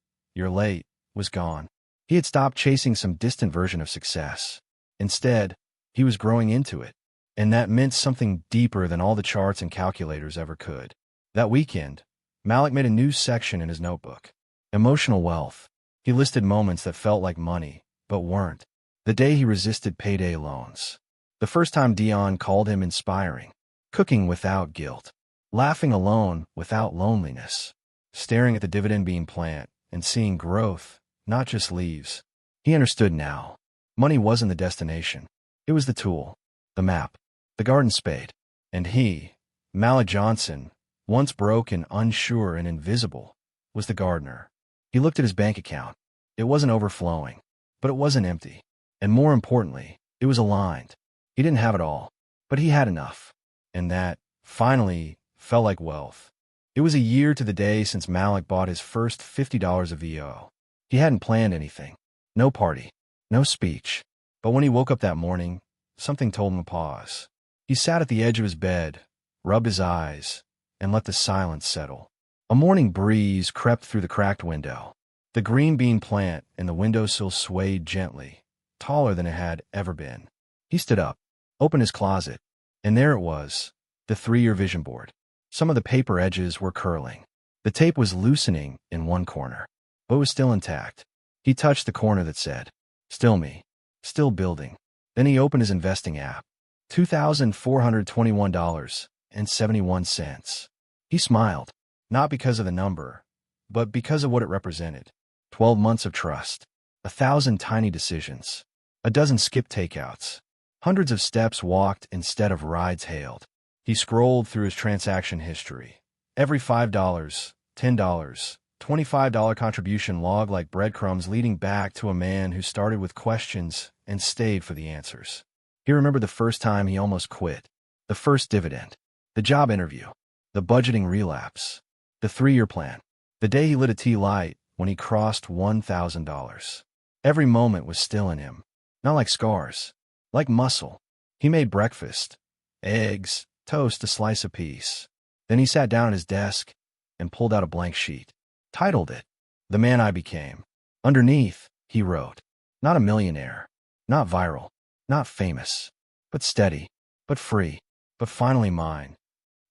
was gone. He had stopped chasing some distant version of success. Instead, he was growing into it. And that meant something deeper than all the charts and calculators ever could. That weekend, Malik made a new section in his notebook. Emotional wealth. He listed moments that felt like money, but weren't. The day he resisted payday loans. The first time Dion called him inspiring. Cooking without guilt. Laughing alone without loneliness. Staring at the dividend bean plant and seeing growth, not just leaves. He understood now. Money wasn't the destination. It was the tool, the map, the garden spade. And he, Malik Johnson, once broke and unsure and invisible, was the gardener. He looked at his bank account. It wasn't overflowing, but it wasn't empty. And more importantly, it was aligned. He didn't have it all, but he had enough. And that, finally, felt like wealth. It was a year to the day since Malik bought his first $50 of VO. He hadn't planned anything. No party. No speech. But when he woke up that morning, something told him to pause. He sat at the edge of his bed, rubbed his eyes, and let the silence settle. A morning breeze crept through the cracked window. The green bean plant in the windowsill swayed gently, taller than it had ever been. He stood up, opened his closet, and there it was, the 3-year vision board. Some of the paper edges were curling. The tape was loosening in one corner, but it was still intact. He touched the corner that said, "Still me. Still building." Then he opened his investing app. $2,421.71. He smiled, not because of the number, but because of what it represented. 12 months of trust, 1,000 tiny decisions, a dozen skip takeouts, hundreds of steps walked instead of rides hailed. He scrolled through his transaction history. Every $5, $10, $25 contribution logged like breadcrumbs leading back to a man who started with questions and stayed for the answers. He remembered the first time he almost quit, the first dividend, the job interview, the budgeting relapse, the 3-year plan, the day he lit a tea light when he crossed $1,000. Every moment was still in him, not like scars, like muscle. He made breakfast, eggs, toast, a slice apiece. Then he sat down at his desk and pulled out a blank sheet. Titled it, "The Man I Became." Underneath, he wrote, "Not a millionaire, not viral, not famous, but steady, but free, but finally mine."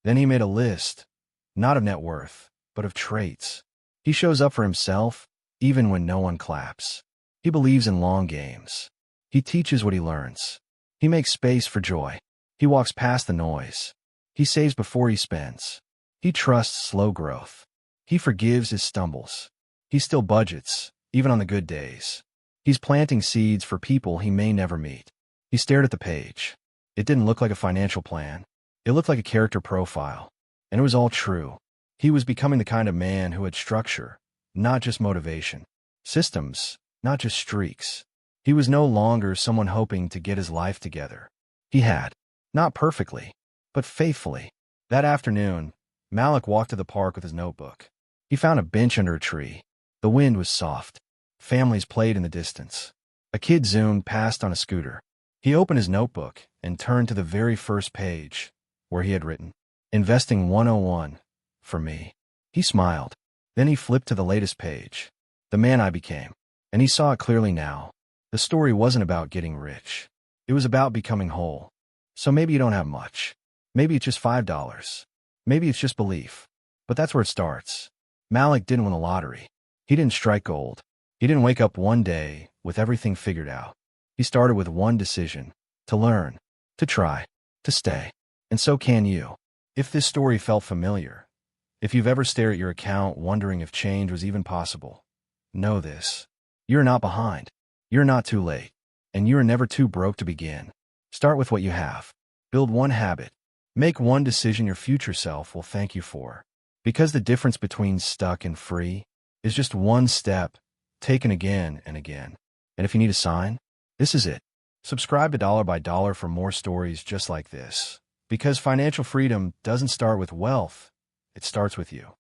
Then he made a list, not of net worth, but of traits. He shows up for himself, even when no one claps. He believes in long games. He teaches what he learns. He makes space for joy. He walks past the noise. He saves before he spends. He trusts slow growth. He forgives his stumbles. He still budgets, even on the good days. He's planting seeds for people he may never meet. He stared at the page. It didn't look like a financial plan. It looked like a character profile. And it was all true. He was becoming the kind of man who had structure, not just motivation. Systems, not just streaks. He was no longer someone hoping to get his life together. He had. Not perfectly, but faithfully. That afternoon, Malik walked to the park with his notebook. He found a bench under a tree. The wind was soft. Families played in the distance. A kid zoomed past on a scooter. He opened his notebook and turned to the very first page, where he had written, "Investing 101, for me." He smiled. Then he flipped to the latest page. "The man I became." And he saw it clearly now. The story wasn't about getting rich. It was about becoming whole. So maybe you don't have much. Maybe it's just $5. Maybe it's just belief. But that's where it starts. Malik didn't win the lottery. He didn't strike gold. He didn't wake up one day with everything figured out. He started with one decision: to learn, to try, to stay. And so can you. If this story felt familiar, if you've ever stared at your account wondering if change was even possible, know this. You're not behind. You're not too late. And you're never too broke to begin. Start with what you have. Build one habit. Make one decision your future self will thank you for. Because the difference between stuck and free is just one step, taken again and again. And if you need a sign, this is it. Subscribe to Dollar by Dollar for more stories just like this. Because financial freedom doesn't start with wealth, it starts with you.